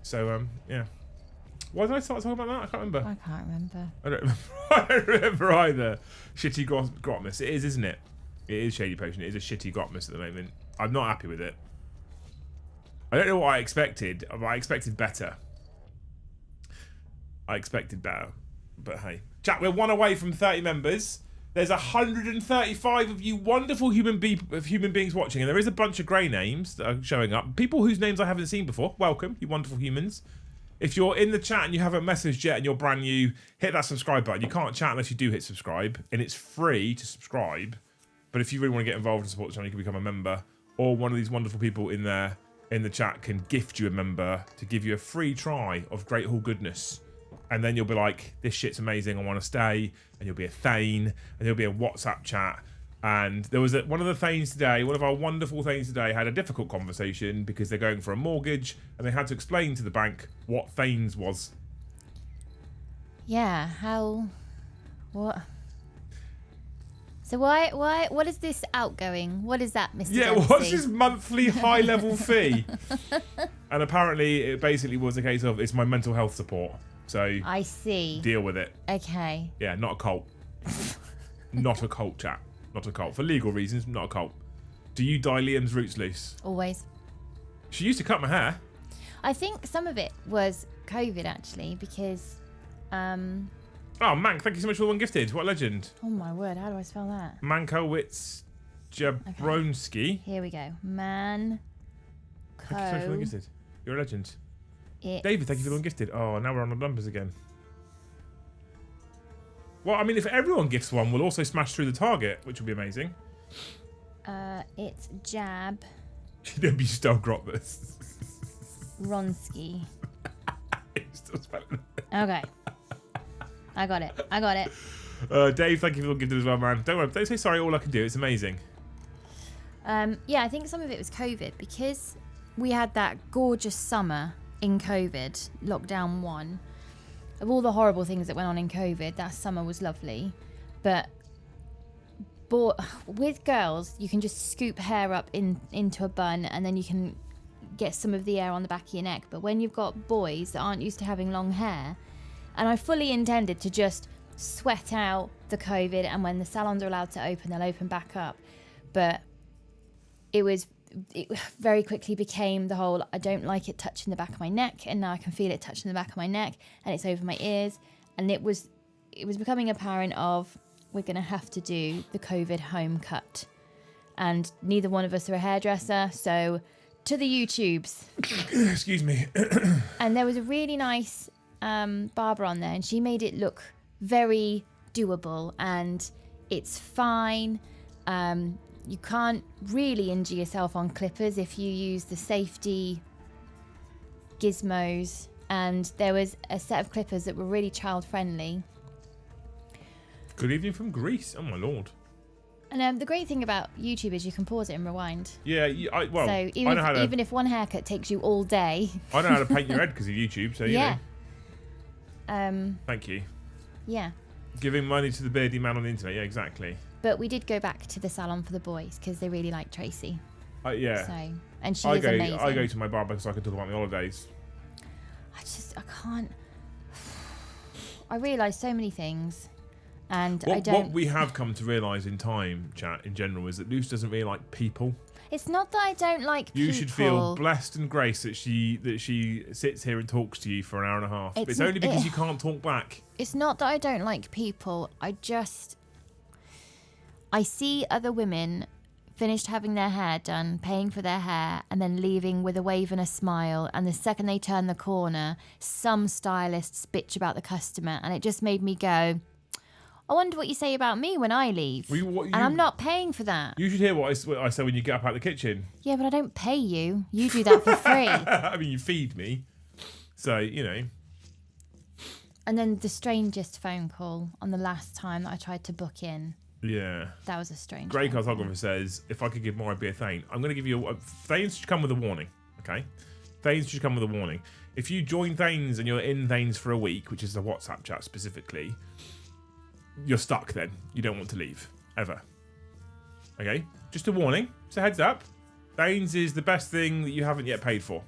So yeah. Why did I start talking about that? I can't remember. I can't remember. I don't remember either. Shitty grotmass. It is, isn't it? It is Shady Potion. It is a shitty grotmass at the moment. I'm not happy with it. I don't know what I expected. I expected better. But hey. Chat, we're 1 away from 30 members. There's 135 of you wonderful human beings watching, and there is a bunch of grey names that are showing up. People whose names I haven't seen before. Welcome, you wonderful humans. If you're in the chat and you haven't messaged yet and you're brand new, hit that subscribe button. You can't chat unless you do hit subscribe, and it's free to subscribe. But if you really want to get involved and support the channel, you can become a member, or one of these wonderful people in there in the chat can gift you a member to give you a free try of Great Hall goodness. And then you'll be like, this shit's amazing, I want to stay. And you'll be a Thane, and there'll be a WhatsApp chat. And there was one of the Thanes today, one of our wonderful Thanes today, had a difficult conversation because they're going for a mortgage, and they had to explain to the bank what Thanes was. Yeah, what? So what is this outgoing? What is that, Mr. Yeah, Dempsey? what's his monthly high-level fee? And apparently it basically was a case of, it's my mental health support. So I see. Deal with it. Okay. Yeah, not a cult. Not a cult, chat. Not a cult. For legal reasons, not a cult. Do you dye Liam's roots loose? Always. She used to cut my hair. I think some of it was COVID, actually, because... Oh, Mank, thank you so much for the one gifted. What a legend. Oh, my word. How do I spell that? Mankowitz Jabronski. Okay. Here we go. Man. Thank you so much for the one gifted. You're a legend. David, thank you for the one gifted. Oh, now we're on the numbers again. Well, I mean, if everyone gifts one, we'll also smash through the target, which will be amazing. It's Jab. You still grotmass. Ronsky. Still spelling it. Okay. I got it. Dave, thank you for the one gifted as well, man. Don't worry, don't say sorry, all I can do. It's amazing. Yeah, I think some of it was COVID because we had that gorgeous summer in COVID, lockdown 1. Of all the horrible things that went on in COVID, that summer was lovely. But with girls, you can just scoop hair up into a bun and then you can get some of the air on the back of your neck. But when you've got boys that aren't used to having long hair, and I fully intended to just sweat out the COVID, and when the salons are allowed to open, they'll open back up. But it very quickly became the whole, I don't like it touching the back of my neck, and now I can feel it touching the back of my neck, and it's over my ears. And it was becoming apparent of, we're going to have to do the COVID home cut. And neither one of us are a hairdresser, so to the YouTubes. Excuse me. And there was a really nice barber on there, and she made it look very doable, and it's fine. You can't really injure yourself on clippers if you use the safety gizmos, and there was a set of clippers that were really child friendly. Good evening from Greece. Oh my lord. And the great thing about YouTube is you can pause it and rewind. Yeah, so even if one haircut takes you all day. I know how to paint your head because of YouTube, so yeah. You know. Thank you. Yeah. Giving money to the beardy man on the internet. Yeah, exactly. But we did go back to the salon for the boys because they really like Tracy. Yeah. So, and she is amazing. I go to my barber so I can talk about my holidays. I can't. I realise so many things. And what we have come to realise in time, chat, in general, is that Luce doesn't really like people. It's not that I don't like people. You should feel blessed and graced that she sits here and talks to you for an hour and a half. It's only because you can't talk back. It's not that I don't like people. I see other women finished having their hair done, paying for their hair, and then leaving with a wave and a smile. And the second they turn the corner, some stylists bitch about the customer. And it just made me go, I wonder what you say about me when I leave. And I'm not paying for that. You should hear what I say when you get up out of the kitchen. Yeah, but I don't pay you. You do that for free. I mean, you feed me. So, you know. And then the strangest phone call on the last time that I tried to book in. Yeah. That was a strange Grey phone call. Cartographer says, if I could give more, I'd be a Thane. I'm going to give you Thanes should come with a warning, okay? Thanes should come with a warning. If you join Thanes and you're in Thanes for a week, which is the WhatsApp chat specifically, you're stuck then. You don't want to leave. Ever. Okay? Just a warning. Just a heads up. Thanes is the best thing that you haven't yet paid for.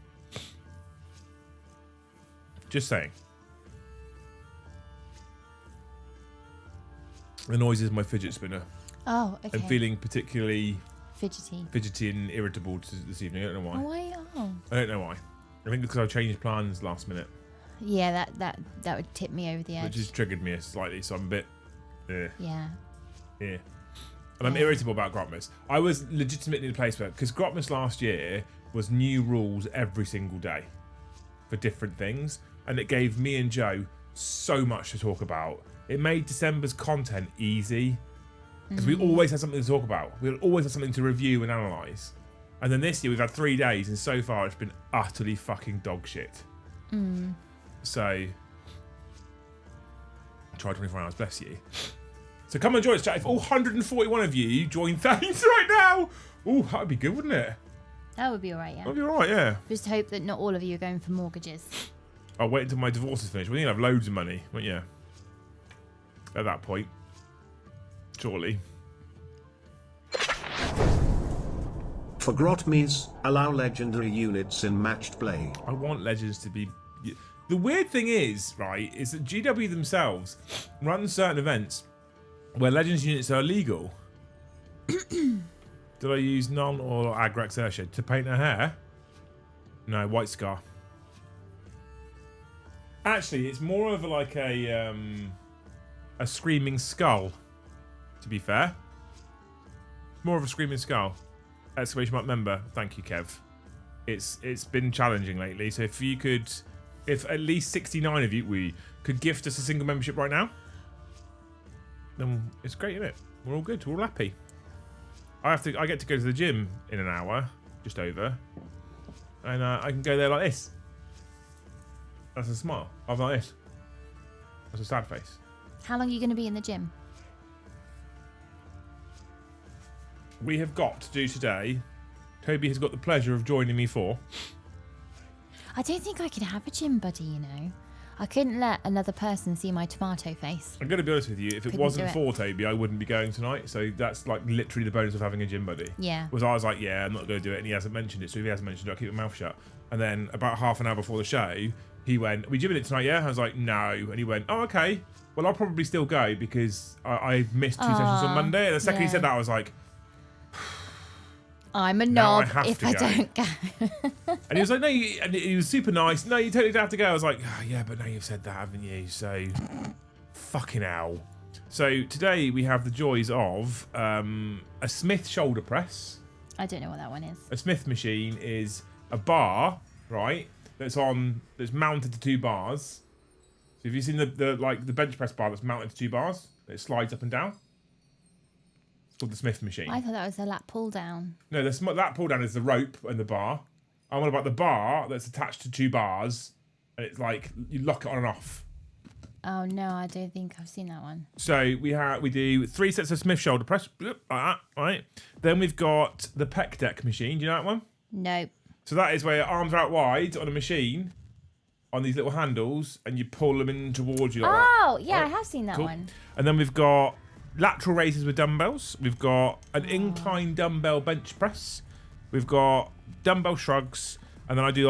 Just saying. The noise is my fidget spinner. Oh, okay. I'm feeling particularly fidgety and irritable this evening. I don't know why. I don't know why. I think because I changed plans last minute. Yeah, that would tip me over the edge. Which has triggered me slightly, so I'm a bit... Yeah. And I'm irritable about grotmass. I was legitimately in a place where... Because grotmass last year was new rules every single day for different things. And it gave me and Joe so much to talk about. It made December's content easy. Because we always had something to talk about. We always had something to review and analyse. And then this year we've had 3 days, and so far it's been utterly fucking dog shit. So, try 24 hours, bless you. So come and join us, chat. If all 141 of you join Thanes right now, oh, that would be good, wouldn't it? That would be alright, yeah. That would be alright, yeah. Just hope that not all of you are going for mortgages. I'll wait until my divorce is finished. We're going to have loads of money, won't you? At that point. Surely. For grotmass, allow legendary units in matched play. I want legends to be... The weird thing is, right, is that GW themselves run certain events where legends units are illegal. Did I use non or Agrax Ursha to paint her hair? No, White Scar. Actually, it's more of like a screaming skull, to be fair. More of a screaming skull. Exclamation mark member. Thank you, Kev. It's been challenging lately, so if at least 69 of you we could gift us a single membership right now, then it's great, isn't it? We're all good. We're all happy. I get to go to the gym in an hour, just over, and I can go there like this. That's a smile. I'm like this. That's a sad face. How long are you going to be in the gym? We have got to do today. Toby has got the pleasure of joining me for. I don't think I could have a gym buddy, you know. I couldn't let another person see my tomato face. I'm going to be honest with you. If it wasn't for Toby, I wouldn't be going tonight. So that's like literally the bonus of having a gym buddy. Yeah. Was I was like, yeah, I'm not going to do it. And he hasn't mentioned it. So if he hasn't mentioned it, I'll keep my mouth shut. And then about half an hour before the show, he went, are we gymming it tonight, yeah? I was like, no. And he went, oh, okay. Well, I'll probably still go because I missed 2 sessions on Monday. And the second he said that, I was like... I'm a knob if I don't go. And he was like, no, and he was super nice. No, you totally don't have to go. I was like, oh, yeah, but now you've said that, haven't you? So, fucking hell. So today we have the joys of a Smith shoulder press. I don't know what that one is. A Smith machine is a bar, right? That's mounted to 2 bars. So have you seen the bench press bar that's mounted to 2 bars? It slides up and down. It's called the Smith machine. I thought that was a lat pull down. No, that pull down is the rope and the bar. I'm on about the bar that's attached to 2 bars, and it's like you lock it on and off. Oh no, I don't think I've seen that one. So we do 3 sets of Smith shoulder press, like that, right? Then we've got the pec deck machine. Do you know that one? Nope. So that is where your arms are out wide on a machine, on these little handles, and you pull them in towards you like that. Oh yeah, right? I have seen that one. And then we've got lateral raises with dumbbells. We've got an incline dumbbell bench press. We've got dumbbell shrugs, and then I do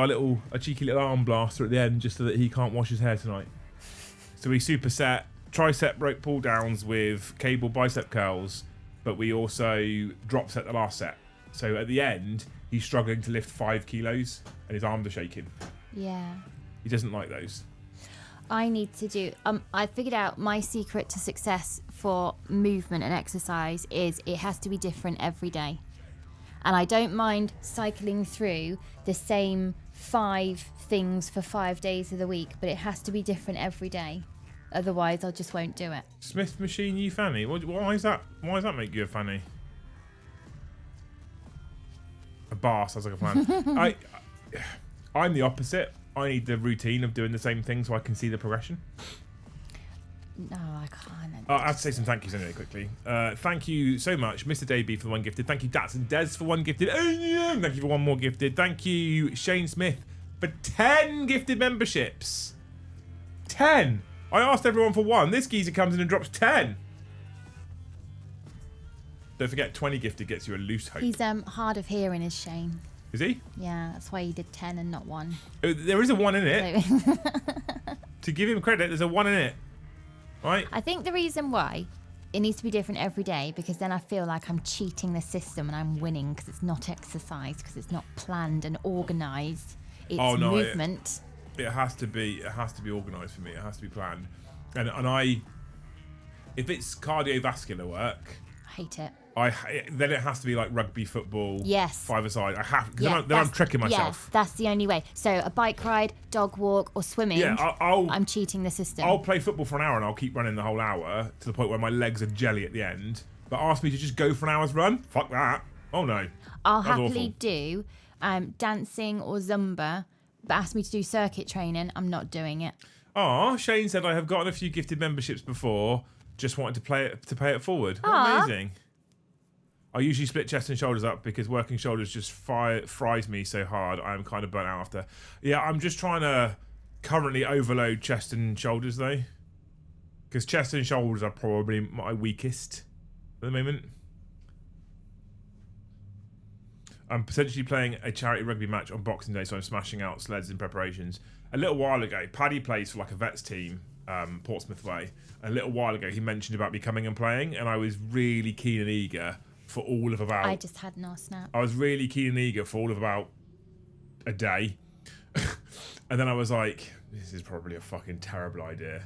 a cheeky little arm blaster at the end just so that he can't wash his hair tonight. So we superset tricep rope pull downs with cable bicep curls, but we also drop set the last set. So at the end, he's struggling to lift 5 kilos and his arms are shaking. Yeah. He doesn't like those. I need to do... I figured out my secret to success for movement and exercise is it has to be different every day. And I don't mind cycling through the same 5 things for 5 days of the week, but it has to be different every day. Otherwise, I just won't do it. Smith machine, you fanny. Why is that? Why does that make you a fanny? A bar sounds like a plan. I'm the opposite. I need the routine of doing the same thing so I can see the progression. No, I can't. I have to say some thank yous anyway quickly. Thank you so much, Mr. Davey, for the 1 gifted. Thank you, Dats and Des, for 1 gifted. Thank you for 1 more gifted. Thank you, Shane Smith, for 10 gifted memberships. 10. I asked everyone for 1. This geezer comes in and drops 10. Don't forget, 20 gifted gets you a loose hope. He's hard of hearing, is Shane. Is he? Yeah, that's why he did 10 and not 1. There is a 1 in it. So To give him credit, there's a 1 in it. Right? I think the reason why it needs to be different every day, because then I feel like I'm cheating the system and I'm winning because it's not exercise, because it's not planned and organised. It's movement. It has to be organised for me. It has to be planned. And if it's cardiovascular work, I hate it. Then it has to be like rugby, football, Yes. 5-a-side. I have, because then I'm tricking myself. Yeah, that's the only way. So a bike ride, dog walk, or swimming. Yeah, I'm cheating the system. I'll play football for an hour and I'll keep running the whole hour to the point where my legs are jelly at the end. But ask me to just go for an hour's run? Fuck that. Oh no. I'll That's happily awful. do dancing or Zumba, but ask me to do circuit training, I'm not doing it. Oh, Shane said I have gotten a few gifted memberships before. Just wanted to pay it forward. Aw. Amazing. I usually split chest and shoulders up because working shoulders just fries me so hard. I'm kind of burnt out after. Yeah, I'm just trying to currently overload chest and shoulders though, because chest and shoulders are probably my weakest at the moment. I'm potentially playing a charity rugby match on Boxing Day, so I'm smashing out sleds in preparations. A little while ago, Paddy plays for like a vets team, Portsmouth way. A little while ago, he mentioned about me coming and playing, and I was really keen and eager for all of about... I just had no snap. I was really keen and eager for all of about a day. And then I was like, this is probably a fucking terrible idea.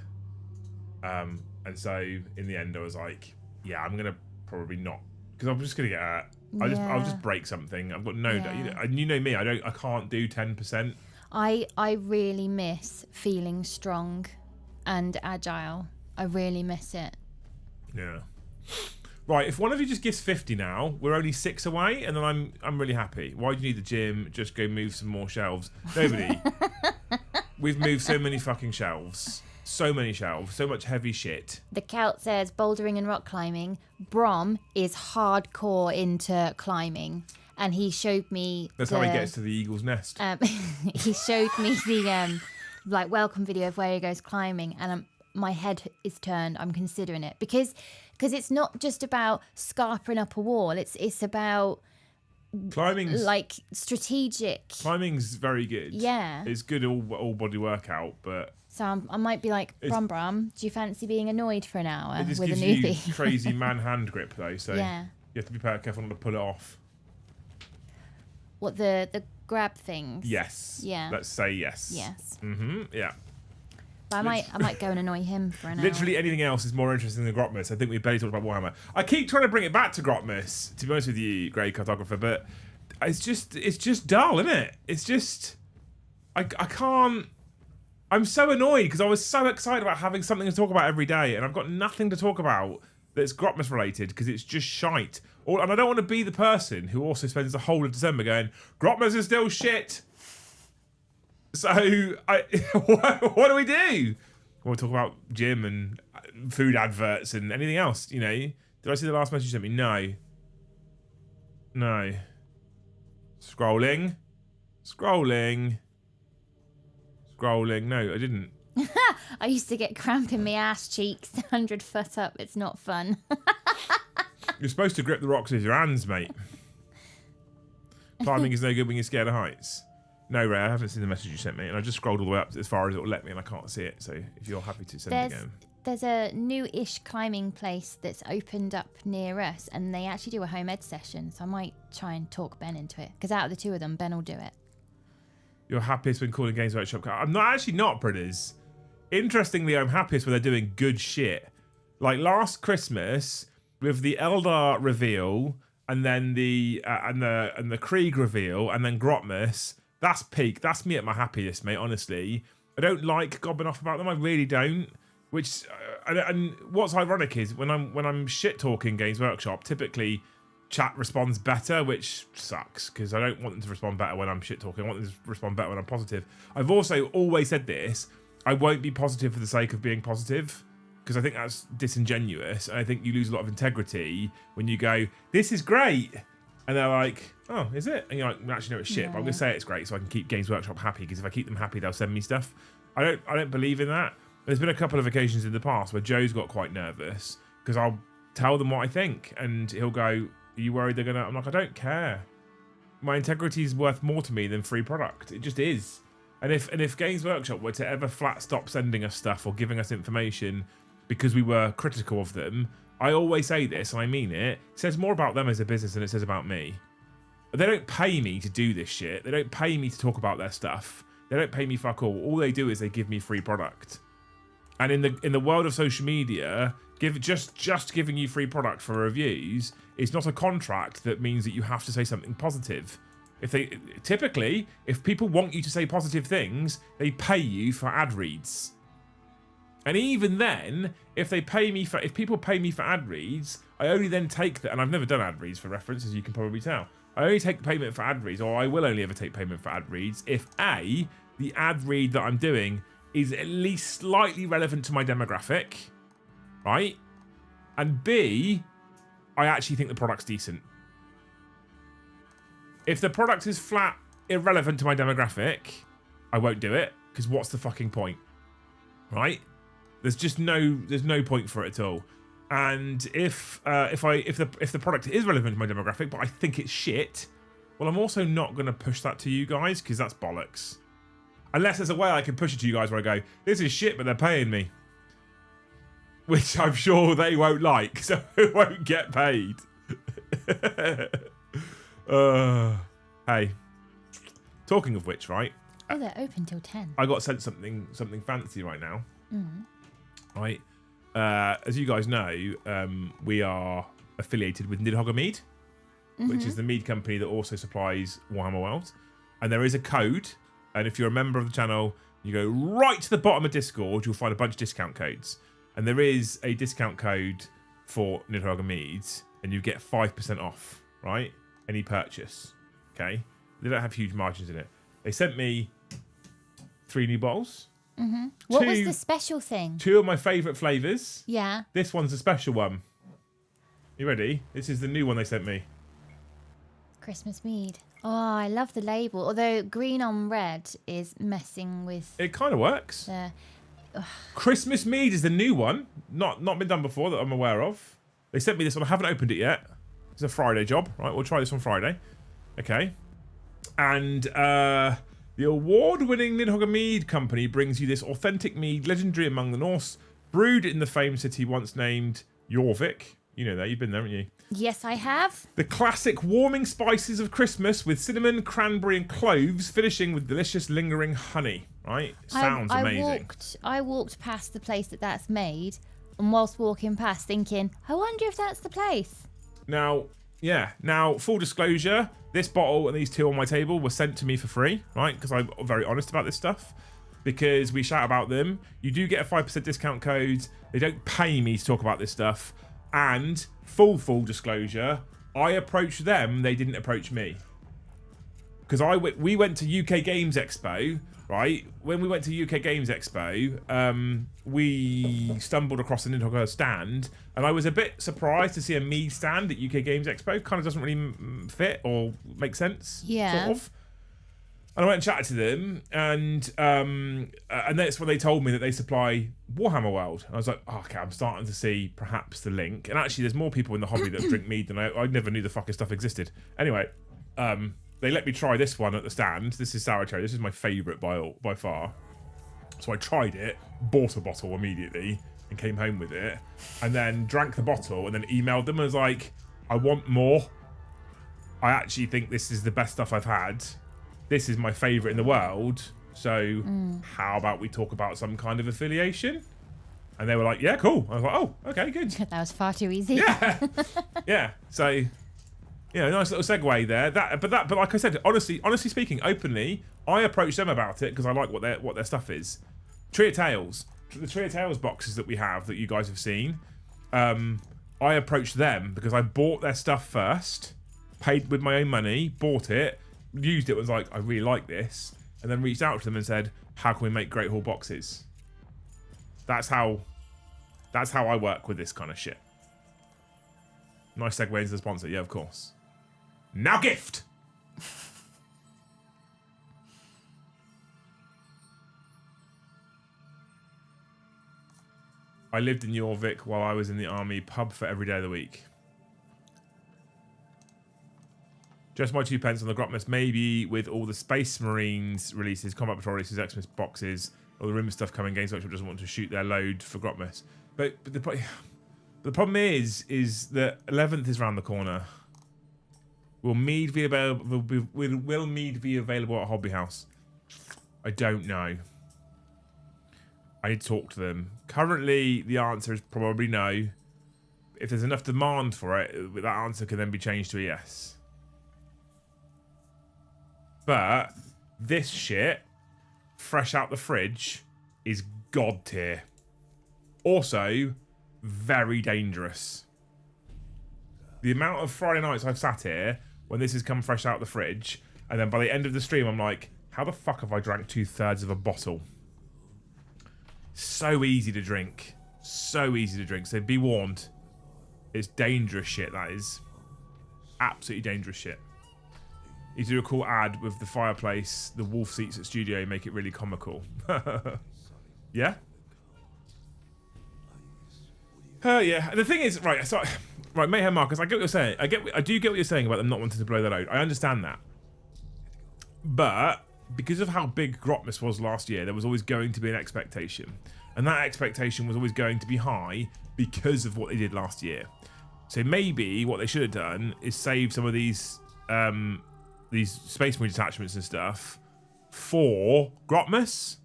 And so in the end, I was like, yeah, I'm going to probably not, because I'm just going to get hurt. I'll just break something. I've got no... Yeah. You know me, I can't do 10%. I really miss feeling strong and agile. I really miss it. Yeah. Right, if one of you just gives 50 now, we're only 6 away, and then I'm really happy. Why do you need the gym? Just go move some more shelves. Nobody. We've moved so many fucking shelves. So many shelves. So much heavy shit. The Celt says bouldering and rock climbing. Brom is hardcore into climbing. And he showed me... That's how he gets to the eagle's nest. He showed me the welcome video of where he goes climbing, and my head is turned. I'm considering it because it's not just about scarpering up a wall. It's about climbing's like strategic. Climbing's very good. Yeah, it's good all body workout, but so I might be like, Brom, do you fancy being annoyed for an hour with a gives newbie? You crazy man hand grip though, so yeah, you have to be careful not to pull it off. What the grab things? Yes. Yeah. Let's say yes. Yes. Yeah. But I might go and annoy him for an hour. Literally anything else is more interesting than grotmass. I think we've barely talked about Warhammer. I keep trying to bring it back to grotmass, to be honest with you, great cartographer, but it's just dull, isn't it? It's just I can't. I'm so annoyed because I was so excited about having something to talk about every day, and I've got nothing to talk about that's grotmass related because it's just shite. And I don't want to be the person who also spends the whole of December going, grotmass is still shit. So, what do we do? We'll talk about gym and food adverts and anything else, you know. Did I see the last message you sent me? No. Scrolling. No, I didn't. I used to get cramp in my ass cheeks 100 foot up. It's not fun. You're supposed to grip the rocks with your hands, mate. Climbing is no good when you're scared of heights. No, Ray, I haven't seen the message you sent me, and I just scrolled all the way up as far as it'll let me, and I can't see it. So if you're happy to send it again. There's a new-ish climbing place that's opened up near us, and they actually do a home ed session. So I might try and talk Ben into it, because out of the two of them, Ben will do it. You're happiest when calling Games Workshop. I'm not, Britters. Interestingly, I'm happiest when they're doing good shit. Like last Christmas, with the Eldar reveal and then the Krieg reveal, and then grotmass. That's peak. That's me at my happiest, mate. Honestly, I don't like gobbing off about them. I really don't. Which and what's ironic is when I'm shit talking Games Workshop, typically chat responds better, which sucks because I don't want them to respond better when I'm shit talking. I want them to respond better when I'm positive. I've also always said this: I won't be positive for the sake of being positive, because I think that's disingenuous. And I think you lose a lot of integrity when you go, "This is great," and they're like, "Oh, is it?" And you're like, "Actually, no, it's shit." Yeah. But I'm gonna say it's great so I can keep Games Workshop happy, because if I keep them happy, they'll send me stuff. I don't believe in that. There's been a couple of occasions in the past where Joe's got quite nervous because I'll tell them what I think, and he'll go, "Are you worried they're gonna?" I'm like, "I don't care. My integrity is worth more to me than free product. It just is." And if Games Workshop were to ever flat stop sending us stuff or giving us information because we were critical of them, I always say this, and I mean it says more about them as a business than it says about me. They don't pay me to do this shit. They don't pay me to talk about their stuff. They don't pay me fuck all. All they do is they give me free product. And in the world of social media, just giving you free product for reviews is not a contract that means that you have to say something positive. If people want you to say positive things, they pay you for ad reads. And even then, if people pay me for ad reads, I only then take that, and I've never done ad reads for reference, as you can probably tell. I only take payment for ad reads, or I will only ever take payment for ad reads if A, the ad read that I'm doing is at least slightly relevant to my demographic, right? And B, I actually think the product's decent. If the product is flat irrelevant to my demographic, I won't do it, because what's the fucking point, right? There's no point for it at all. And if the product is relevant to my demographic, but I think it's shit, well, I'm also not going to push that to you guys, because that's bollocks. Unless there's a way I can push it to you guys where I go, "This is shit, but they're paying me," which I'm sure they won't like, so it won't get paid. Hey, talking of which, right? Oh, they're open till 10. I got sent something fancy right now. Right, as you guys know, we are affiliated with Nidhogger which is the mead company that also supplies Warhammer World, and there is a code. And if you're a member of the channel, you go right to the bottom of Discord, you'll find a bunch of discount codes. And there is a discount code for Nidhogger Meads, and you get 5% off, right? Any purchase, okay? They don't have huge margins in it. They sent me 3 new bottles. What was the special thing? 2 of my favourite flavours. Yeah. This one's a special one. You ready? This is the new one they sent me. Christmas mead. Oh, I love the label. Although green on red is messing with It kind of works. the... Christmas mead is the new one. Not been done before that I'm aware of. They sent me this one. I haven't opened it yet. It's a Friday job. Right, we'll try this on Friday. Okay. And the award-winning Nidhogger Mead Company brings you this authentic mead, legendary among the Norse, brewed in the famed city once named Jorvik. You know that. You've been there, haven't you? Yes, I have. The classic warming spices of Christmas with cinnamon, cranberry and cloves, finishing with delicious lingering honey. Right? Sounds amazing. I walked past the place that's made, and whilst walking past thinking, I wonder if that's the place. Now, full disclosure, this bottle and these 2 on my table were sent to me for free, right? Because I'm very honest about this stuff. Because we shout about them. You do get a 5% discount code. They don't pay me to talk about this stuff. And full disclosure, I approached them, they didn't approach me. Because we went to UK Games Expo, right? When we went to UK Games Expo, we stumbled across an Nidhogger stand, and I was a bit surprised to see a mead stand at UK Games Expo. Kind of doesn't really fit or make sense, Yeah. sort of. And I went and chatted to them, and that's when they told me that they supply Warhammer World. And I was like, oh, okay, I'm starting to see perhaps the link. And actually, there's more people in the hobby that drink mead than I never knew the fucking stuff existed. Anyway, they let me try this one at the stand. This is sour cherry. This is my favourite by far. So I tried it, bought a bottle immediately, and came home with it. And then drank the bottle, and then emailed them and was like, I want more. I actually think this is the best stuff I've had. This is my favourite in the world, so how about we talk about some kind of affiliation? And they were like, yeah, cool. I was like, oh, okay, good. That was far too easy. Yeah. Yeah. So Nice little segue there. But like I said, honestly speaking, openly, I approached them about it because I like what their stuff is. Tree of Tales, the Tree of Tales boxes that we have that you guys have seen. I approached them because I bought their stuff first, paid with my own money, bought it, used it, was like, I really like this, and then reached out to them and said, how can we make Great Hall boxes? That's how I work with this kind of shit. Nice segue into the sponsor, yeah, of course. Now gift! I lived in Jorvik while I was in the army. Pub for every day of the week. Just my 2 pence on the grotmass. Maybe with all the Space Marines releases, Combat Patrol releases, Xmas boxes, all the Rimmer stuff coming, Games Workshop doesn't want to shoot their load for grotmass. But the problem is that 11th is around the corner. Will Mead be available? Will Mead be available at Hobby House? I don't know. I need to talk to them. Currently, the answer is probably no. If there's enough demand for it, that answer can then be changed to a yes. But this shit, fresh out the fridge, is god tier. Also, very dangerous. The amount of Friday nights I've sat here when this has come fresh out the fridge, and then by the end of the stream, I'm like, how the fuck have I drank 2/3 of a bottle? So easy to drink. So easy to drink. So be warned. It's dangerous shit, that is. Absolutely dangerous shit. You do a cool ad with the fireplace, the wolf seats at studio, make it really comical. Yeah? Yeah. And the thing is, right, so, right, Mayhem Marcus, I get what you're saying. I do get what you're saying about them not wanting to blow their load. I understand that. But because of how big grotmass was last year, there was always going to be an expectation. And that expectation was always going to be high because of what they did last year. So maybe what they should have done is save some of these Space Marine detachments and stuff for grotmass.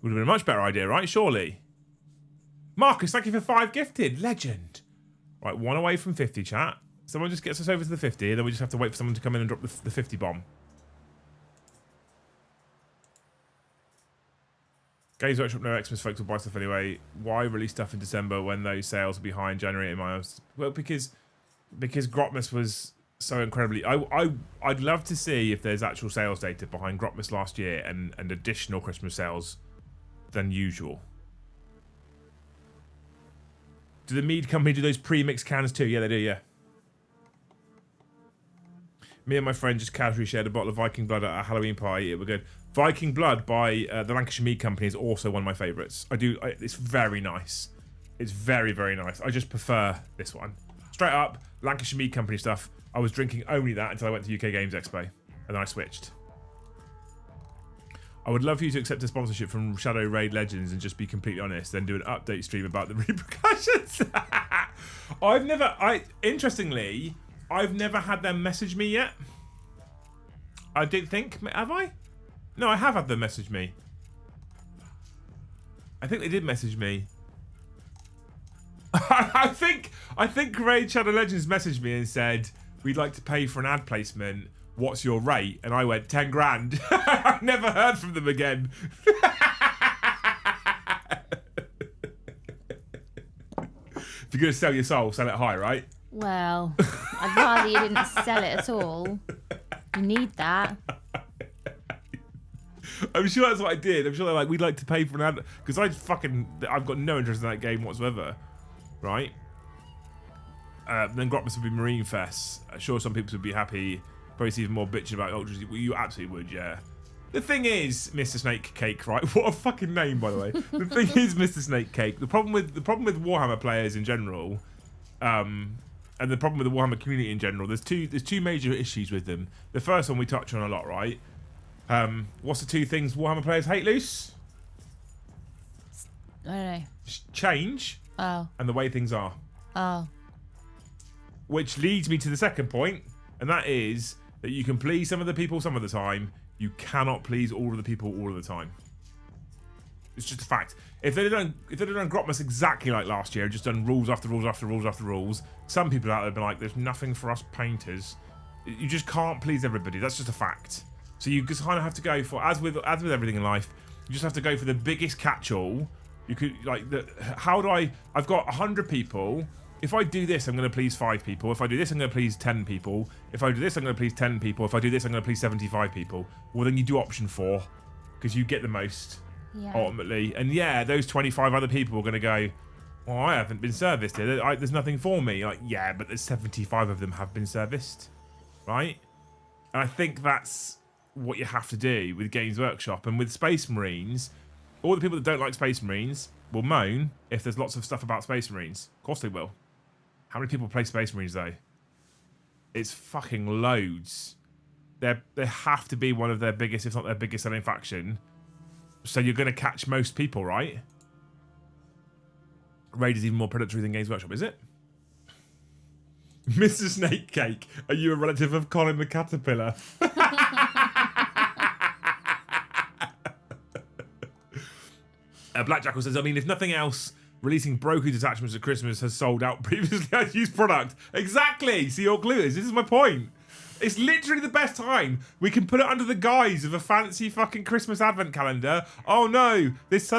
Would have been a much better idea, right? Surely. Marcus, thank you for 5 gifted. Legend. Right, 1 away from 50, chat. Someone just gets us over to the 50, and then we just have to wait for someone to come in and drop the 50 bomb. Games Workshop, no Xmas folks will buy stuff anyway. Why release stuff in December when those sales will be high in January in my house? Well, because grotmass was so incredibly... I'd love to see if there's actual sales data behind grotmass last year and additional Christmas sales than usual. Do the Mead Company do those pre-mixed cans too? Yeah, they do, yeah. Me and my friend just casually shared a bottle of Viking Blood at a Halloween party. It was good. Viking Blood by the Lancashire Mead Company is also one of my favourites. It's very nice. It's very, very nice. I just prefer this one. Straight up, Lancashire Mead Company stuff. I was drinking only that until I went to UK Games Expo. And then I switched. I would love for you to accept a sponsorship from Shadow Raid Legends and just be completely honest, then do an update stream about the repercussions. Interestingly, I've never had them message me yet. I didn't think, have I? No, I have had them message me. I think they did message me. I think Raid Shadow Legends messaged me and said, we'd like to pay for an ad placement. What's your rate? And I went, 10 grand. I've never heard from them again. If you're going to sell your soul, sell it high, right? Well, I'd rather you didn't sell it at all. You need that. I'm sure that's what I did. I'm sure they're like, we'd like to pay for an ad. Because I've got no interest in that game whatsoever. Right? Then grotmass would be Marine Fest. I'm sure some people would be happy. Probably see even more bitching about Ultras. Well, you absolutely would, yeah. The thing is, Mr. Snake Cake, right? What a fucking name, by the way. The thing is, Mr. Snake Cake. The problem with Warhammer players in general, and the problem with the Warhammer community in general, there's two major issues with them. The first one we touch on a lot, right? What's the 2 things Warhammer players hate, Luce? I don't know. Change. Oh. And the way things are. Oh. Which leads me to the second point, and that is that you can please some of the people some of the time. You cannot please all of the people all of the time. It's just a fact. If they'd done grotmass exactly like last year, just done rules after rules after rules after rules, some people out there have been like, "There's nothing for us painters." You just can't please everybody. That's just a fact. So you just kind of have to go for, as with everything in life, you just have to go for the biggest catch-all. You could I've got 100 people. If I do this, I'm going to please 5 people. If I do this, I'm going to please 10 people. If I do this, I'm going to please 10 people. If I do this, I'm going to please 75 people. Well, then you do option 4 because you get the most ultimately. And yeah, those 25 other people are going to go, well, I haven't been serviced here. There's nothing for me. Like, yeah, but there's 75 of them have been serviced, right? And I think that's what you have to do with Games Workshop. And with Space Marines, all the people that don't like Space Marines will moan if there's lots of stuff about Space Marines. Of course they will. How many people play Space Marines though? It's fucking loads. They have to be one of their biggest, if not their biggest selling faction. So you're going to catch most people, right? Raid is even more predatory than Games Workshop, is it? Mr. Snake Cake, are you a relative of Colin the Caterpillar? Black Jackal says, I mean, if nothing else, releasing broken detachments at Christmas has sold out previously unused product. Exactly. See, your clue is. This is my point. It's literally the best time. We can put it under the guise of a fancy fucking Christmas advent calendar. Oh no, this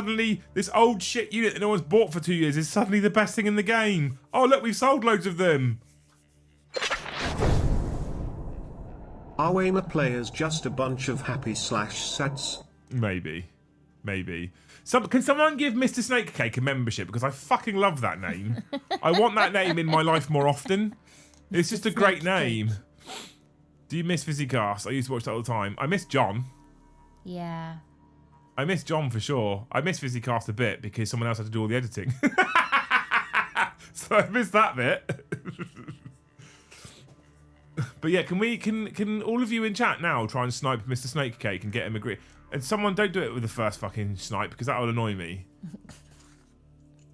old shit unit that no one's bought for 2 years is suddenly the best thing in the game. Oh look, we've sold loads of them. Are Warhammer players just a bunch of happy/sets? Maybe. Can someone give Mr. Snake Cake a membership? Because I fucking love that name. I want that name in my life more often. It's just a great name. Do you miss Physicast? I used to watch that all the time. I miss John. Yeah. I miss John for sure. I miss Physicast a bit because someone else had to do all the editing. So I miss that bit. But yeah, can all of you in chat now try and snipe Mr. Snake Cake and get him agree? And someone don't do it with the first fucking snipe because that will annoy me.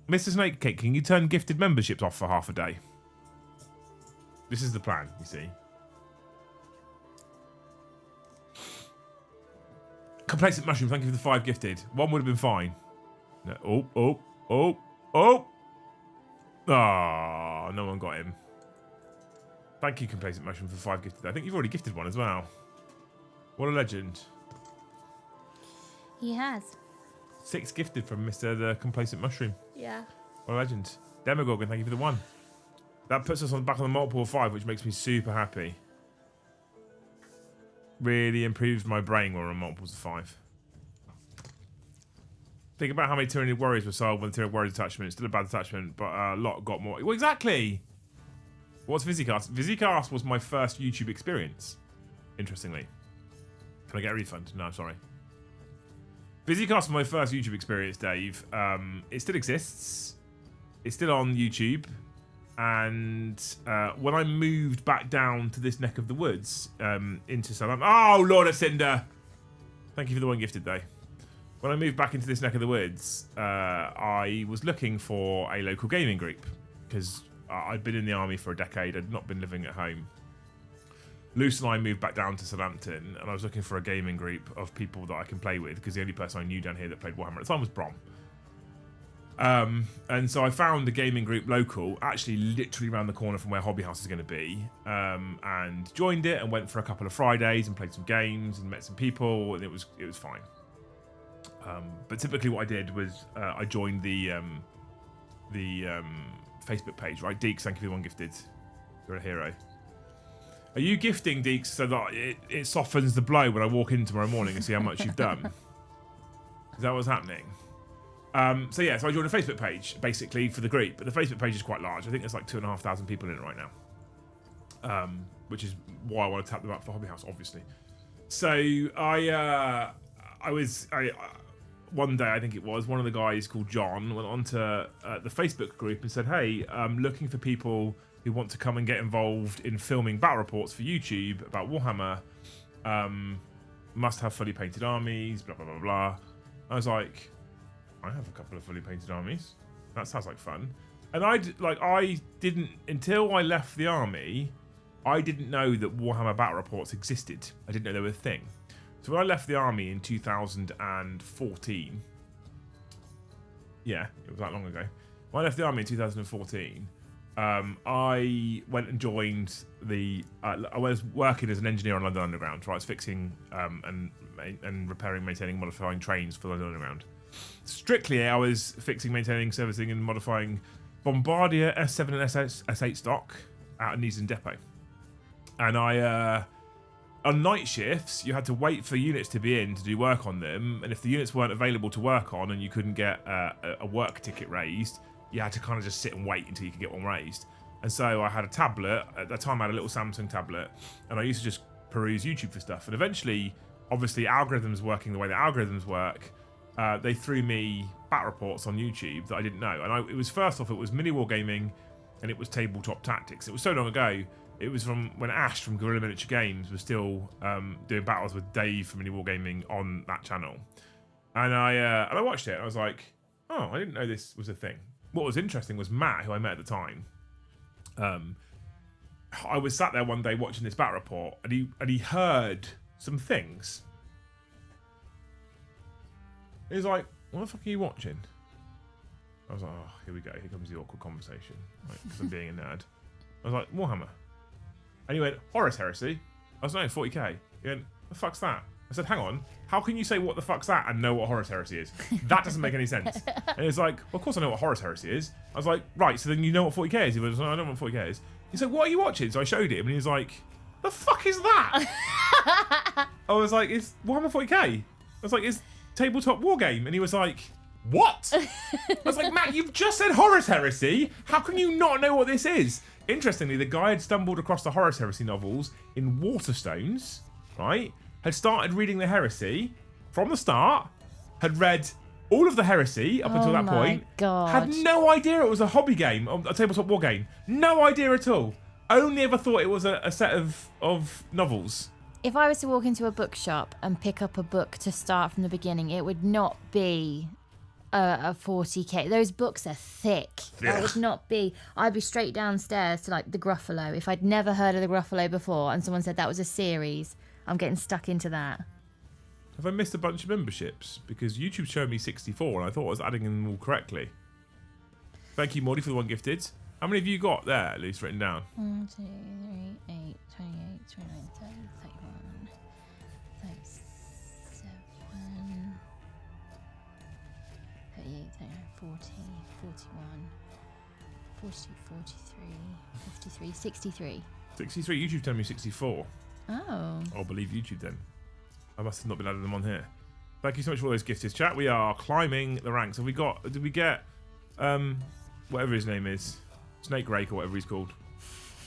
Mr. Snake Cake, can you turn gifted memberships off for half a day? This is the plan, you see. Complacent Mushroom, thank you for the 5 gifted. 1 would have been fine. No, oh. Ah, no one got him. Thank you, Complacent Mushroom, for 5 gifted. I think you've already gifted 1 as well. What a legend. He has. 6 gifted from Mr. the Complacent Mushroom. Yeah. What a legend. Demogorgon, thank you for the 1. That puts us on the back on the multiple of 5, which makes me super happy. Really improves my brain when we're on multiples of 5. Think about how many Tyranid Warriors were sold when the Tyranid Warriors attachment. Still a bad attachment, but a lot got more. Well, exactly. What's Physicast? Physicast was my first YouTube experience. Interestingly. Can I get a refund? No, sorry. Physicast was my first YouTube experience, Dave. It still exists. It's still on YouTube. And when I moved back down to this neck of the woods, into Southampton. Oh, Lord of Cinder! Thank you for the 1 gifted, though. When I moved back into this neck of the woods, I was looking for a local gaming group because I'd been in the army for a decade. I'd not been living at home. Luce and I moved back down to Southampton, and I was looking for a gaming group of people that I can play with because the only person I knew down here that played Warhammer at the time was Brom. And so I found a gaming group local, actually literally around the corner from where Hobby House is going to be, and joined it and went for a couple of Fridays and played some games and met some people, and it was fine. But typically what I did was I joined the Facebook page, right? Deeks, thank you for the 1 gifted. You're a hero. Are you gifting, Deeks, so that it softens the blow when I walk in tomorrow morning and see how much you've done? Is that what's happening? So I joined a Facebook page, basically, for the group. But the Facebook page is quite large. I think there's like 2,500 people in it right now. Which is why I want to tap them up for Hobby House, obviously. So one day, I think it was, one of the guys called John went onto the Facebook group and said, hey, I'm looking for people who want to come and get involved in filming battle reports for YouTube about Warhammer. Must have fully painted armies, blah, blah, blah, blah. I was like, I have a couple of fully painted armies. That sounds like fun. And I didn't, until I left the army, I didn't know that Warhammer battle reports existed. I didn't know they were a thing. So when I left the army in 2014, Yeah, it was that long ago. When I left the army in 2014, I went and joined the. I was working as an engineer on London Underground. Right, I was fixing and repairing, maintaining, modifying trains for London Underground. Strictly, I was fixing, maintaining, servicing, and modifying Bombardier S7 and S8 stock out of Neasden Depot. And I, on night shifts, you had to wait for units to be in to do work on them. And if the units weren't available to work on and you couldn't get a work ticket raised, you had to kind of just sit and wait until you could get one raised. And so I had a tablet. At that time, I had a little Samsung tablet. And I used to just peruse YouTube for stuff. And eventually, obviously, algorithms working the way that algorithms work, they threw me bat reports on YouTube that I didn't know. And it was first off, it was mini wargaming, and it was tabletop tactics. It was so long ago. It was from when Ash from Guerrilla Miniature Games was still doing battles with Dave from mini wargaming on that channel. And I watched it. And I was like, oh, I didn't know this was a thing. What was interesting was Matt, who I met at the time. I was sat there one day watching this bat report, and he heard some things. He was like, what the fuck are you watching? I was like, oh, here we go. Here comes the awkward conversation. Because I'm being a nerd. I was like, Warhammer. And he went, Horus Heresy? I was like, 40k. He went, the fuck's that? I said, hang on. How can you say what the fuck's that and know what Horus Heresy is? That doesn't make any sense. And he was like, well, of course I know what Horus Heresy is. I was like, right, so then you know what 40k is? He was like, I don't know what 40k is. He said, what are you watching? So I showed him, and he was like, the fuck is that? I was like, it's Warhammer 40k. I was like, it's tabletop war game. And he was like, what? I was like, Matt, you've just said Horus Heresy. How can you not know what this is? Interestingly, the guy had stumbled across the Horus Heresy novels in Waterstones, right? Had started reading the Heresy from the start, had read all of the Heresy up until that point. God. Had no idea it was a hobby game, a tabletop war game. No idea at all. Only ever thought it was a set of novels. If I was to walk into a bookshop and pick up a book to start from the beginning, it would not be a 40k. Those books are thick. That would not be. I'd be straight downstairs to like the Gruffalo. If I'd never heard of the Gruffalo before and someone said that was a series, I'm getting stuck into that. Have I missed a bunch of memberships? Because YouTube showed me 64 and I thought I was adding them all correctly. Thank you, Morty, for the one gifted. How many have you got there, at least written down? 1, 2, 3, 8, 28, 29, 30, 31, 37, 38, 39, 40, 41, 42, 43, 53, 63. 63. YouTube telling me 64. Oh. I'll believe YouTube then. I must have not been adding them on here. Thank you so much for all those gifted, chat. We are climbing the ranks. Have we got? Did we get whatever his name is, Snake Rake or whatever he's called?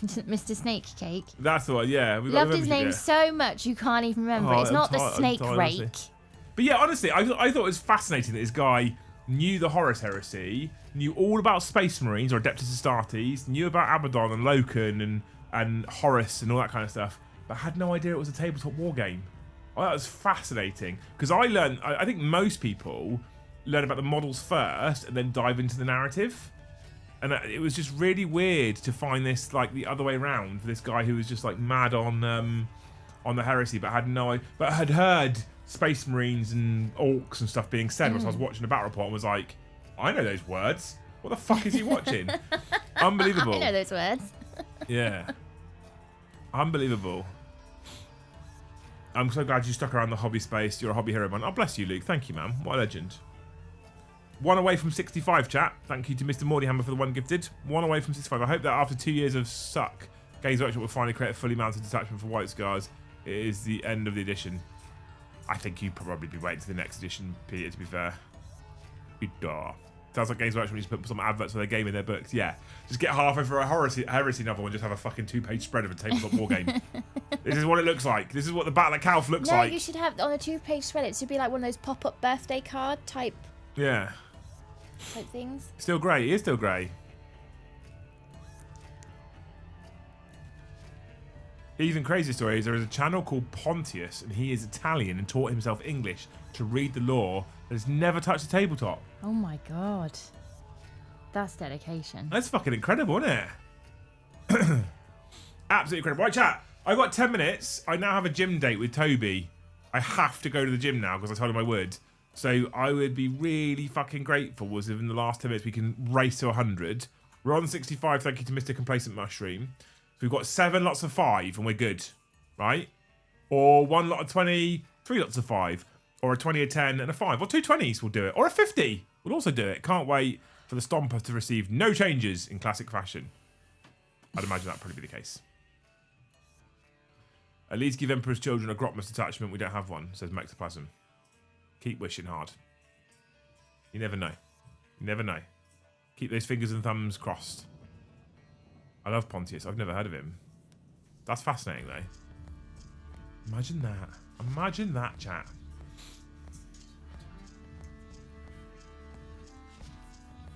Mr. Snake Cake. That's the one. Yeah, we Loved his name so much you can't even remember. It's not the Snake Rake. Honestly. But yeah, honestly, I thought it was fascinating that this guy knew the Horus Heresy, knew all about Space Marines or Adeptus Astartes, knew about Abaddon and Loken and Horus and all that kind of stuff, but had no idea it was a tabletop war game. Oh, that was fascinating, because I think most people learn about the models first and then dive into the narrative. And it was just really weird to find this like the other way around for this guy who was just like mad on the Heresy, but had heard Space Marines and Orcs and stuff being said. As I was watching the battle report and was like, I know those words. What the fuck is he watching? Unbelievable. I know those words. Yeah. Unbelievable. I'm so glad you stuck around the hobby space. You're a hobby hero, man. Oh, bless you, Luke. Thank you, man. What a legend. One away from 65, chat. Thank you to Mr. Mordyhammer for the one gifted. One away from 65. I hope that after 2 years of suck, Games Workshop will finally create a fully mounted detachment for White Scars. It is the end of the edition. I think you'd probably be waiting to the next edition, Peter, to be fair. Good door. Sounds like Games Workshop needs to put some adverts for their game in their books. Yeah. Just get halfway for a Heresy novel and just have a fucking 2-page spread of a tabletop war game. This is what it looks like. This is what the Battle at Calf looks like. No, you should have, on a 2-page spread, it should be like one of those pop-up birthday card type things. Still grey. It is still grey. Even crazier story is there is a channel called Pontius, and he is Italian and taught himself English to read the lore, but has never touched a tabletop. Oh my god. That's dedication. That's fucking incredible, isn't it? Absolutely incredible. Right, chat. I got 10 minutes. I now have a gym date with Toby. I have to go to the gym now because I told him I would. So I would be really fucking grateful was if in the last 10 minutes we can race to 100. We're on 65, thank you to Mr. Complacent Mushroom. So we've got 7 lots of 5 and we're good, right? Or 1 lot of 20, 3 lots of 5. Or a 20, a 10 and a 5. Or 2 20s will do it. Or a 50 will also do it. Can't wait for the Stomper to receive no changes in classic fashion. I'd imagine that'd probably be the case. At least give Emperor's Children a grotmass attachment. We don't have one, says Mectoplasm. Keep wishing hard. You never know. You never know. Keep those fingers and thumbs crossed. I love Pontius. I've never heard of him. That's fascinating, though. Imagine that. Imagine that, chat.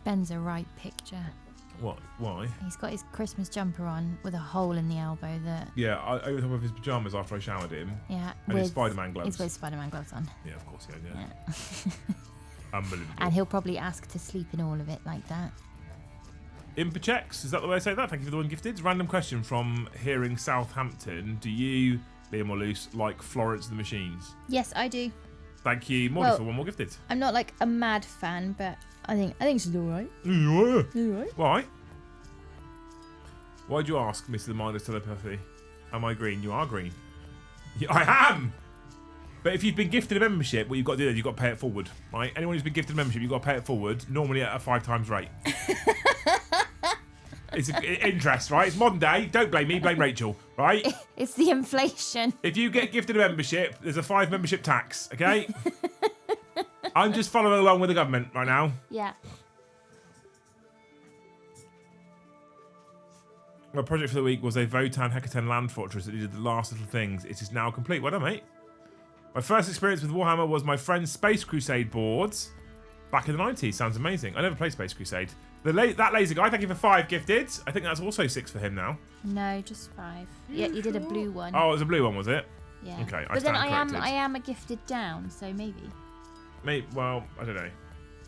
Ben's a right picture. What? Why? He's got his Christmas jumper on with a hole in the elbow that... Yeah, over top of his pyjamas after I showered him. Yeah. And his Spider-Man gloves. He's got his Spider-Man gloves on. Yeah, of course, yeah. Unbelievable. And he'll probably ask to sleep in all of it like that. Imperchecks, is that the way I say that? Thank you for the one gifted. Random question from Hearing Southampton. Do you, Liam or Luce, like Florence and the Machines? Yes, I do. Thank you, Morty, for one more gifted. I'm not like a mad fan, but I think she's alright. Yeah. Alright. Why? Why'd you ask, Mr. The Mindless Telepathy? Am I green? You are green. Yeah, I am! But if you've been gifted a membership, what you've got to do is you've got to pay it forward, right? Anyone who's been gifted a membership, you've got to pay it forward, normally at a 5 times rate. It's interest, right? It's modern day. Don't blame me, blame Rachel, right? It's the inflation. If you get gifted a membership, there's a 5 membership tax, okay? I'm just following along with the government right now. Yeah. My project for the week was a Votan Hekaton land fortress that needed the last little things. It is now complete. Well done, mate. My first experience with Warhammer was my friend's Space Crusade boards back in the 90s. Sounds amazing. I never played Space Crusade. That laser guy, thank you for 5 gifted. I think that's also 6 for him now. No, just 5. Yeah, you did a blue one. Oh, it was a blue one, was it? Yeah. Okay, but then I am a gifted down, so maybe. Well, I don't know.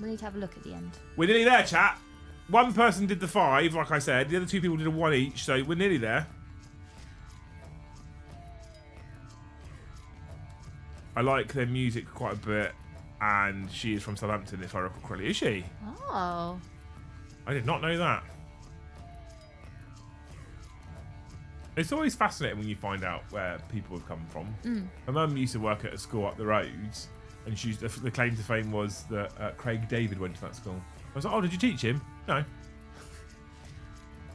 We need to have a look at the end. We're nearly there, chat. One person did the 5, like I said. The other 2 people did a 1 each, so we're nearly there. I like their music quite a bit, and she is from Southampton, if I recall correctly. Is she? Oh. I did not know that. It's always fascinating when you find out where people have come from. My mum used to work at a school up the road, and the claim to fame was that Craig David went to that school. I was like, oh, did you teach him? No.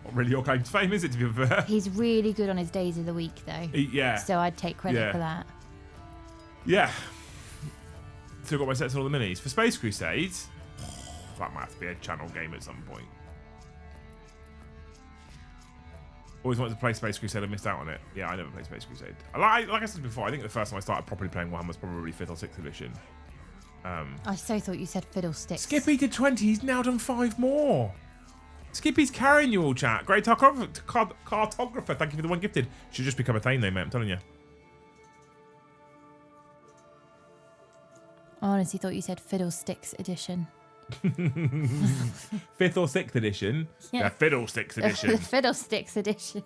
Not really your claim to fame, is it, to be fair? He's really good on his days of the week, though. Yeah. So I'd take credit for that. Yeah. So I've got my sets and all the minis. For Space Crusades, that might have to be a channel game at some point. Always wanted to play Space Crusade and missed out on it. Yeah, I never played Space Crusade. Like I said before, I think the first time I started properly playing Warhammer was probably 5th or 6th edition. I so thought you said Fiddlesticks. Skippy did 20. He's now done 5 more. Skippy's carrying you all, chat. Great cartographer. Thank you for the 1 gifted. Should just become a thing, though, mate. I'm telling you. I honestly thought you said Fiddlesticks edition. 5th or 6th edition? Yeah. The Fiddlesticks edition. The Fiddlesticks edition.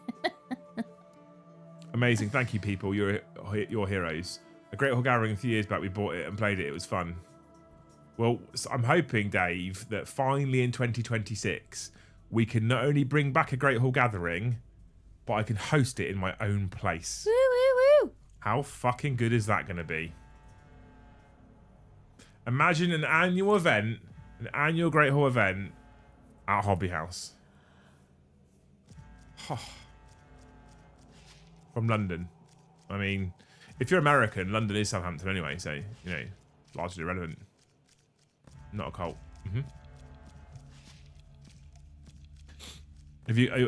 Amazing. Thank you, people. You're heroes. A Great Hall Gathering a few years back, we bought it and played it. It was fun. Well, I'm hoping, Dave, that finally in 2026, we can not only bring back a Great Hall Gathering, but I can host it in my own place. Woo, woo, woo. How fucking good is that going to be? Imagine an annual event, an annual Great Hall event at Hobby House. From London. I mean, if you're American, London is Southampton anyway, so, you know, largely irrelevant. Not a cult.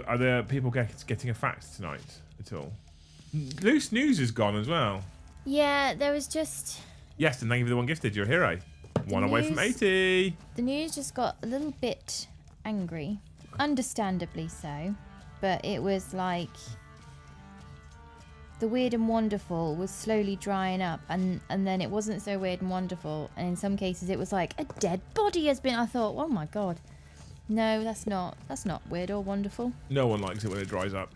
Are there people getting a fact tonight at all? Loose News is gone as well. Yeah, there was just... Yes, and thank you for the 1 gifted. You're a hero. 1 away from 80. The news just got a little bit angry. Understandably so. But it was like... The weird and wonderful was slowly drying up, and then it wasn't so weird and wonderful, and in some cases it was like a dead body has been. I thought, oh my god, no, that's not weird or wonderful. No one likes it when it dries up.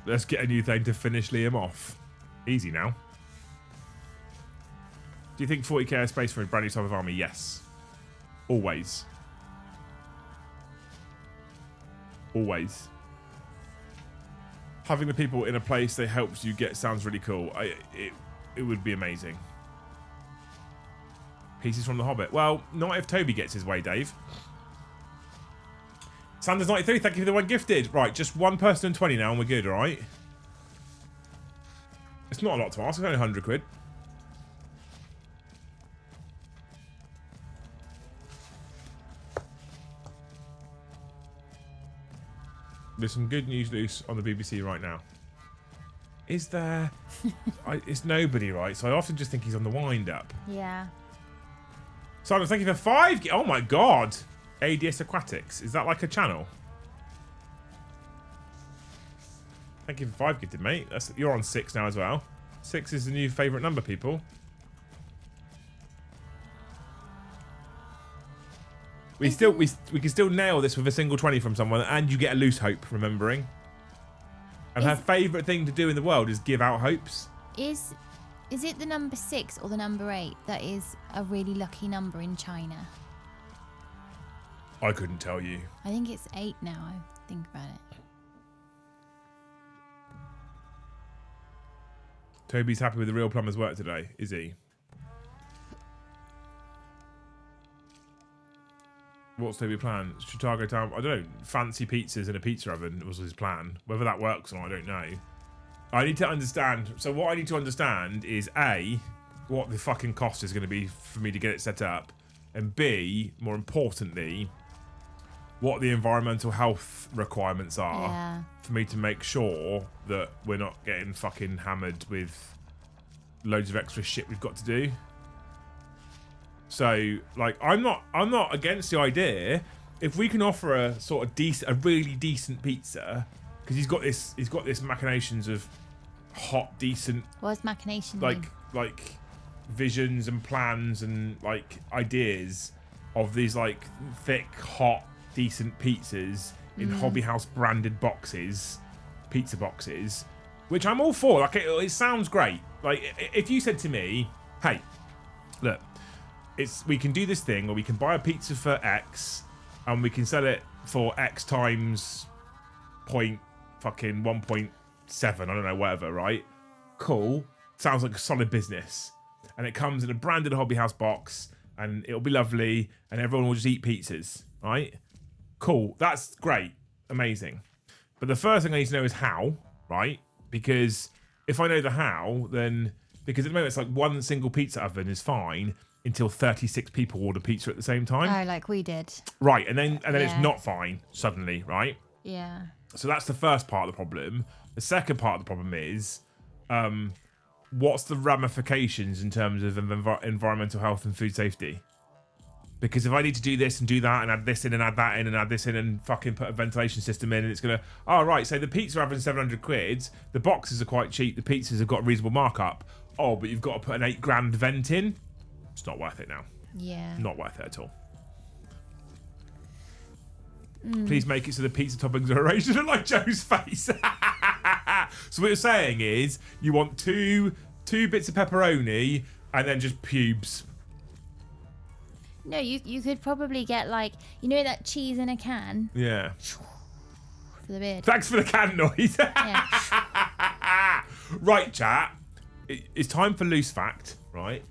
Let's get a new thing to finish Liam off. Easy now. Do you think 40k is space for a brand new type of army? Yes. Always. Always. Having the people in a place that helps you get sounds really cool. It would be amazing. Pieces from The Hobbit. Well, not if Toby gets his way, Dave. Sanders 93, thank you for the one gifted. Right, just one person and 20 now and we're good, alright? It's not a lot to ask, it's only 100 quid. There's some good news loose on the BBC right now. Is there? It's nobody, right? So I often just think he's on the wind-up. Yeah. Simon, thank you for 5. Oh my god. ADS Aquatics. Is that like a channel? Thank you for 5 gifted, mate. You're on 6 now as well. 6 is the new favourite number, people. We can still nail this with a single 20 from someone, and you get a loose hope, remembering. And her favourite thing to do in the world is give out hopes. Is it the number 6 or the number 8 that is a really lucky number in China? I couldn't tell you. I think it's 8 now, I think about it. Toby's happy with the real plumber's work today, is he? What's Toby's plan? Chicago town, I don't know, fancy pizzas in a pizza oven was his plan. Whether that works or not, I don't know. I need to understand, so what I need to understand is A, what the fucking cost is going to be for me to get it set up, and B, more importantly, what the environmental health requirements are for me to make sure that we're not getting fucking hammered with loads of extra shit we've got to do. So, like, I'm not against the idea if we can offer a sort of a really decent pizza, because he's got this machinations of hot, decent. What's machination? Like visions and plans and like ideas of these like thick, hot, decent pizzas in Hobby House branded boxes, pizza boxes, which I'm all for. Like, it sounds great. Like, if you said to me, "Hey, look, we can do this thing, or we can buy a pizza for X, and we can sell it for X times point fucking 1.7, I don't know, whatever, right? Cool. Sounds like a solid business. And it comes in a branded Hobby House box, and it'll be lovely, and everyone will just eat pizzas, right? Cool. That's great. Amazing. But the first thing I need to know is how, right? Because if I know the how, then... Because at the moment, it's like one single pizza oven is fine until 36 people order pizza at the same time. Oh, like we did. Right, and then it's not fine suddenly, right? Yeah. So that's the first part of the problem. The second part of the problem is, what's the ramifications in terms of environmental health and food safety? Because if I need to do this and do that and add this in and add that in and add this in and fucking put a ventilation system in, and it's going to... Oh, right, so the pizza oven's 700 quid. The boxes are quite cheap. The pizzas have got a reasonable markup. Oh, but you've got to put an 8 grand vent in? It's not worth it now. Yeah. Not worth it at all. Please make it so the pizza toppings are arranged to look like Joe's face. So what you're saying is you want two bits of pepperoni and then just pubes. No, you could probably get, like, you know that cheese in a can? Yeah. For the beard. Thanks for the can noise. Yeah. Right, chat. It's time for loose fact, right?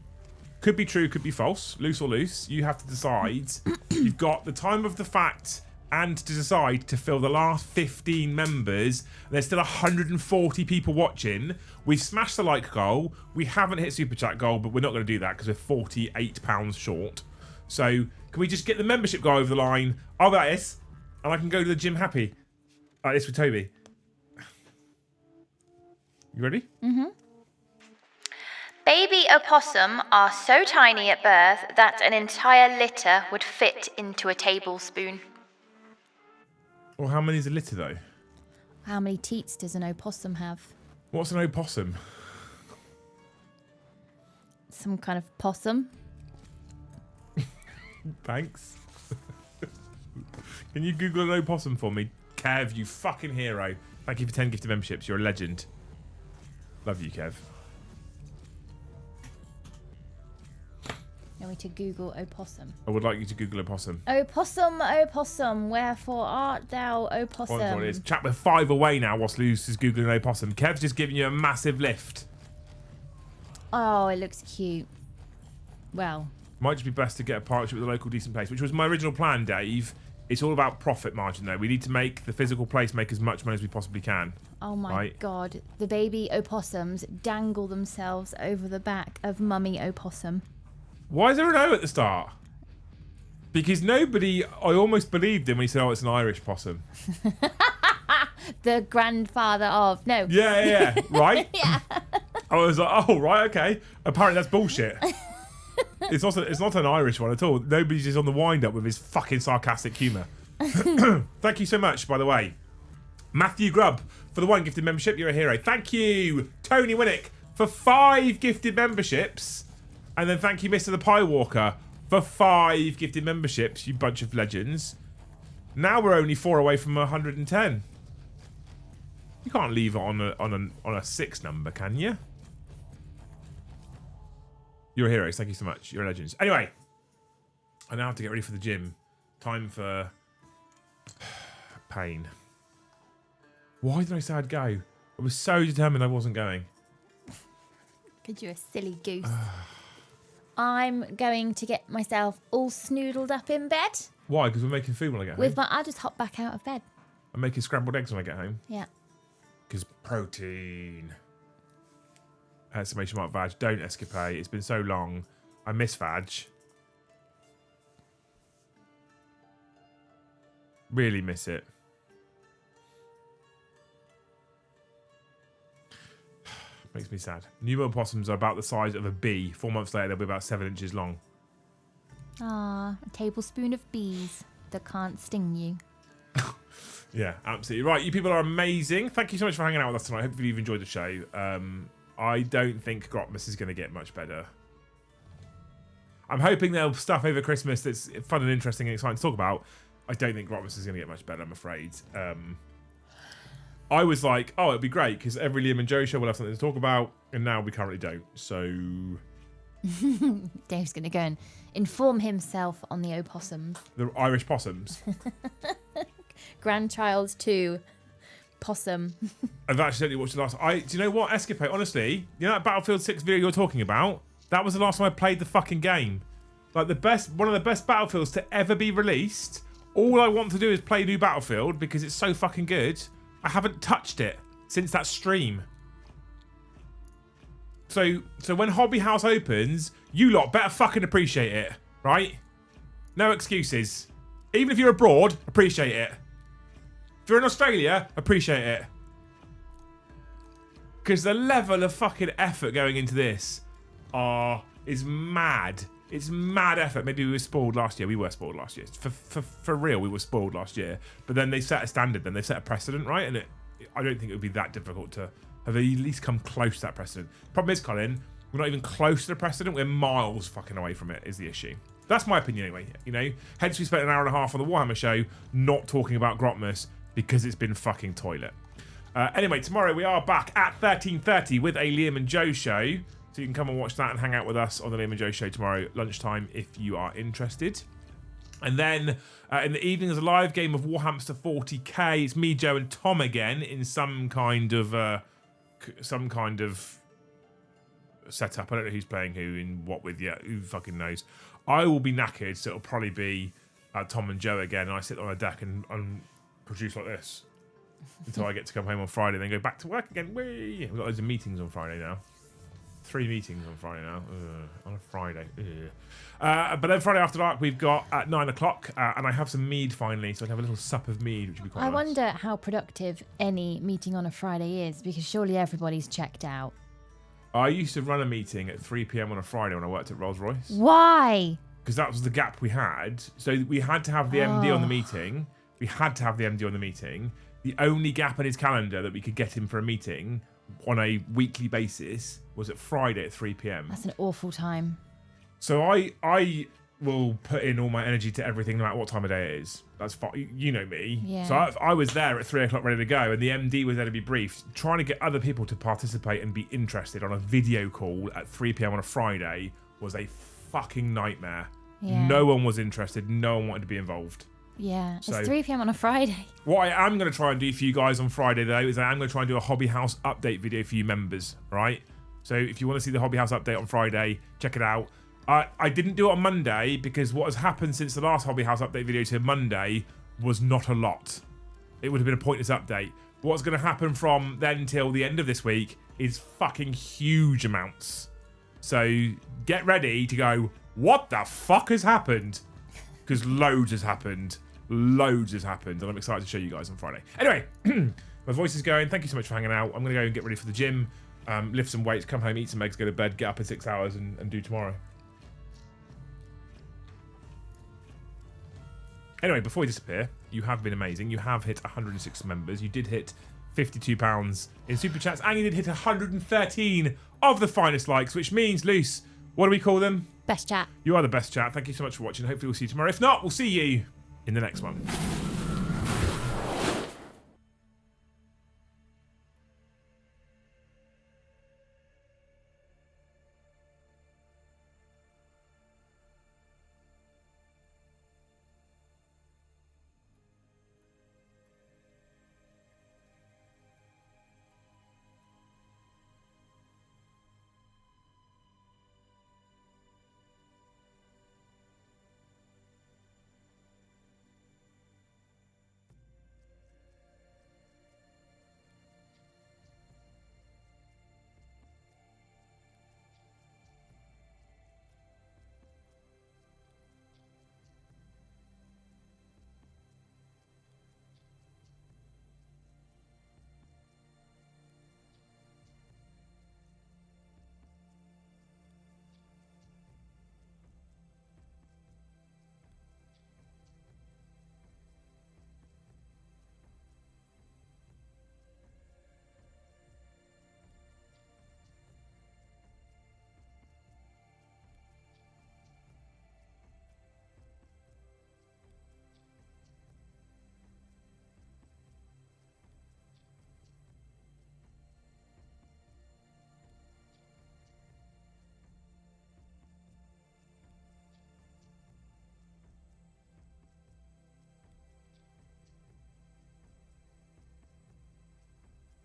Could be true, could be false. Loose or loose. You have to decide. You've got the time of the fact and to decide to fill the last 15 members. There's still 140 people watching. We've smashed the like goal. We haven't hit super chat goal, but we're not going to do that because we're £48 short. So can we just get the membership guy over the line? I'll bet this, and I can go to the gym happy. Like this with Toby. You ready? Mm-hmm. Baby opossum are so tiny at birth that an entire litter would fit into a tablespoon. Well, how many is a litter, though? How many teats does an opossum have? What's an opossum? Some kind of possum. Thanks. Can you Google an opossum for me? Kev, you fucking hero. Thank you for 10 gifted memberships. You're a legend. Love you, Kev. you want me to Google opossum? I would like you to Google opossum. Opossum, opossum, wherefore art thou, opossum? What it is. Chat with 5 away now whilst Luce is Googling opossum. Kev's just giving you a massive lift. Oh, it looks cute. Well. Might just be best to get a partnership with a local decent place, which was my original plan, Dave. It's all about profit margin, though. We need to make the physical place make as much money as we possibly can. Oh, my God. The baby opossums dangle themselves over the back of mummy opossum. Why is there an O at the start? Because I almost believed him when he said, oh, it's an Irish possum. The grandfather of. No. Yeah. Right? Yeah. I was like, oh, right, okay. Apparently that's bullshit. It's not an Irish one at all. Nobody's just on the wind-up with his fucking sarcastic humour. Thank you so much, by the way. Matthew Grubb for the 1 gifted membership. You're a hero. Thank you, Tony Winnick, for 5 gifted memberships. And then thank you, Mr. the Pie Walker, for 5 gifted memberships. You bunch of legends. Now we're only 4 away from 110. You can't leave it on a 6 number, can you? You're a hero. Thank you so much. You're a legend. Anyway, I now have to get ready for the gym. Time for pain. Why did I say I'd go? I was so determined I wasn't going. Because you're a silly goose. I'm going to get myself all snoodled up in bed. Why? Because we're making food when I get home. I'll just hop back out of bed. I'm making scrambled eggs when I get home. Yeah. Because protein. Exclamation mark vag. Don't escapade. It's been so long. I miss vag. Really miss it. Makes me sad. New opossums are about the size of a bee. 4 months later, they'll be about 7 inches long. Ah, a tablespoon of bees that can't sting you. Yeah, absolutely. Right, you people are amazing. Thank you so much for hanging out with us tonight. Hopefully you've enjoyed the show. I don't think grotmass is going to get much better. I'm hoping they'll stuff over Christmas that's fun and interesting and exciting to talk about. I don't think grotmass is going to get much better, I'm afraid. I was like, oh, it'd be great because every Liam and Joe show will have something to talk about, and now we currently don't. So Dave's going to go and inform himself on the opossums. the Irish possums. Grandchild 2 possum. I've actually watched the last. Do you know what, Escapade? Honestly, you know that Battlefield 6 video you're talking about? That was the last time I played the fucking game. Like one of the best Battlefields to ever be released. All I want to do is play new Battlefield because it's so fucking good. I haven't touched it since that stream. So when Hobby House opens, you lot better fucking appreciate it, right? No excuses. Even if you're abroad, appreciate it. If you're in Australia, appreciate it. Because the level of fucking effort going into this is mad. It's mad effort. Maybe we were spoiled last year. We were spoiled last year. For real, we were spoiled last year. But then they set a standard. Then they set a precedent, right? And I don't think it would be that difficult to have at least come close to that precedent. Problem is, Colin, we're not even close to the precedent. We're miles fucking away from it is the issue. That's my opinion anyway. You know, hence we spent an hour and a half on the Warhammer show not talking about grotmass because it's been fucking toilet. Anyway, tomorrow we are back at 13:30 with a Liam and Joe show. So you can come and watch that and hang out with us on the Liam and Joe show tomorrow lunchtime if you are interested. And then in the evening there's a live game of Warhamster 40k. It's me, Joe, and Tom again in some kind of setup. I don't know who's playing who in what with yet. Who fucking knows? I will be knackered, so it'll probably be Tom and Joe again. And I sit on a deck and produce like this until I get to come home on Friday, then go back to work again. Whee! We've got loads of meetings on Friday now. 3 meetings on Friday now. On a Friday. But then Friday after dark we've got at 9 o'clock, and I have some mead finally, so I can have a little sup of mead, which would be quite nice. I wonder how productive any meeting on a Friday is, because surely everybody's checked out. I used to run a meeting at 3 p.m. on a Friday when I worked at Rolls-Royce. Why? Because that was the gap we had. So we had to have the MD on the meeting. The only gap in his calendar that we could get him for a meeting on a weekly basis was at Friday at 3 p.m. That's an awful time. So I will put in all my energy to everything no matter what time of day it is. That's fine. You know me. Yeah. So I was there at 3 o'clock ready to go, and the MD was there to be briefed. Trying to get other people to participate and be interested on a video call at 3 p.m. on a Friday was a fucking nightmare. Yeah. No one was interested. No one wanted to be involved. Yeah. So- It's 3 p.m. on a Friday. What I am going to try and do for you guys on Friday, though, is I am going to try and do a Hobby House update video for you members, right? So if you want to see the Hobby House update on Friday, check it out. I didn't do it on Monday because what has happened since the last Hobby House update video to Monday was not a lot. It would have been a pointless update. What's going to happen from then till the end of this week is fucking huge amounts. So get ready to go, what the fuck has happened? Because loads has happened. Loads has happened. And I'm excited to show you guys on Friday. Anyway, my voice is going. Thank you so much for hanging out. I'm going to go and get ready for the gym, lift some weights, come home, eat some eggs, go to bed, get up in 6 hours and do tomorrow. Anyway, before we disappear, you have been amazing. You have hit 106 members. You did hit £52 in Super Chats. And you did hit 113 of the finest likes, which means, Luce, what do we call them? Best chat. You are the best chat. Thank you so much for watching. Hopefully we'll see you tomorrow. If not, we'll see you in the next one.